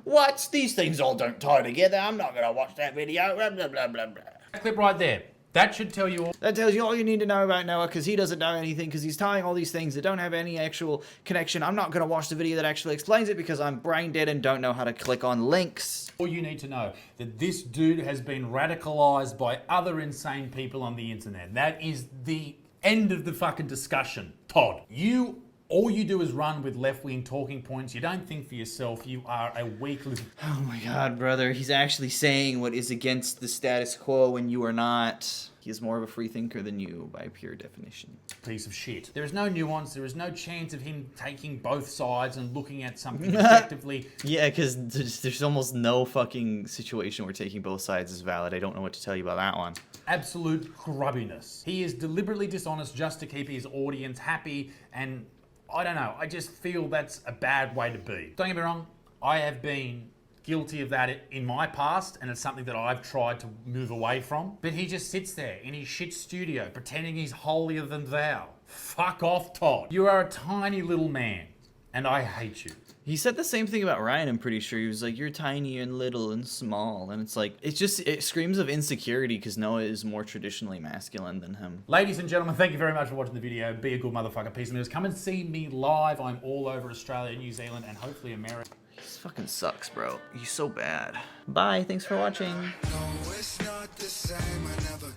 what? These things all don't tie together. I'm not gonna watch that video. Blah, blah, blah, blah, blah. That clip right there. That should tell you all. That tells you all you need to know about Noah, because he doesn't know anything, because he's tying all these things that don't have any actual connection. I'm not going to watch the video that actually explains it, because I'm brain dead and don't know how to click on links. All you need to know that this dude has been radicalized by other insane people on the internet. That is the end of the fucking discussion, Todd. You All you do is run with left-wing talking points. You don't think for yourself. You are a weak little... Oh my god, brother. He's actually saying what is against the status quo when you are not. He is more of a free thinker than you by pure definition. Piece of shit. There is no nuance. There is no chance of him taking both sides and looking at something objectively. Yeah, because there's almost no fucking situation where taking both sides is valid. I don't know what to tell you about that one. Absolute grubbiness. He is deliberately dishonest just to keep his audience happy, and I don't know, I just feel that's a bad way to be. Don't get me wrong, I have been guilty of that in my past, and it's something that I've tried to move away from. But he just sits there in his shit studio pretending he's holier than thou. Fuck off, Todd. You are a tiny little man, and I hate you. He said the same thing about Ryan, I'm pretty sure. He was like, you're tiny and little and small. And it's like, it screams of insecurity because Noah is more traditionally masculine than him. Ladies and gentlemen, thank you very much for watching the video. Be a good motherfucker. Peace and news. Come and see me live. I'm all over Australia, New Zealand, and hopefully America. This fucking sucks, bro. He's so bad. Bye. Thanks for watching. No, it's not the same. I never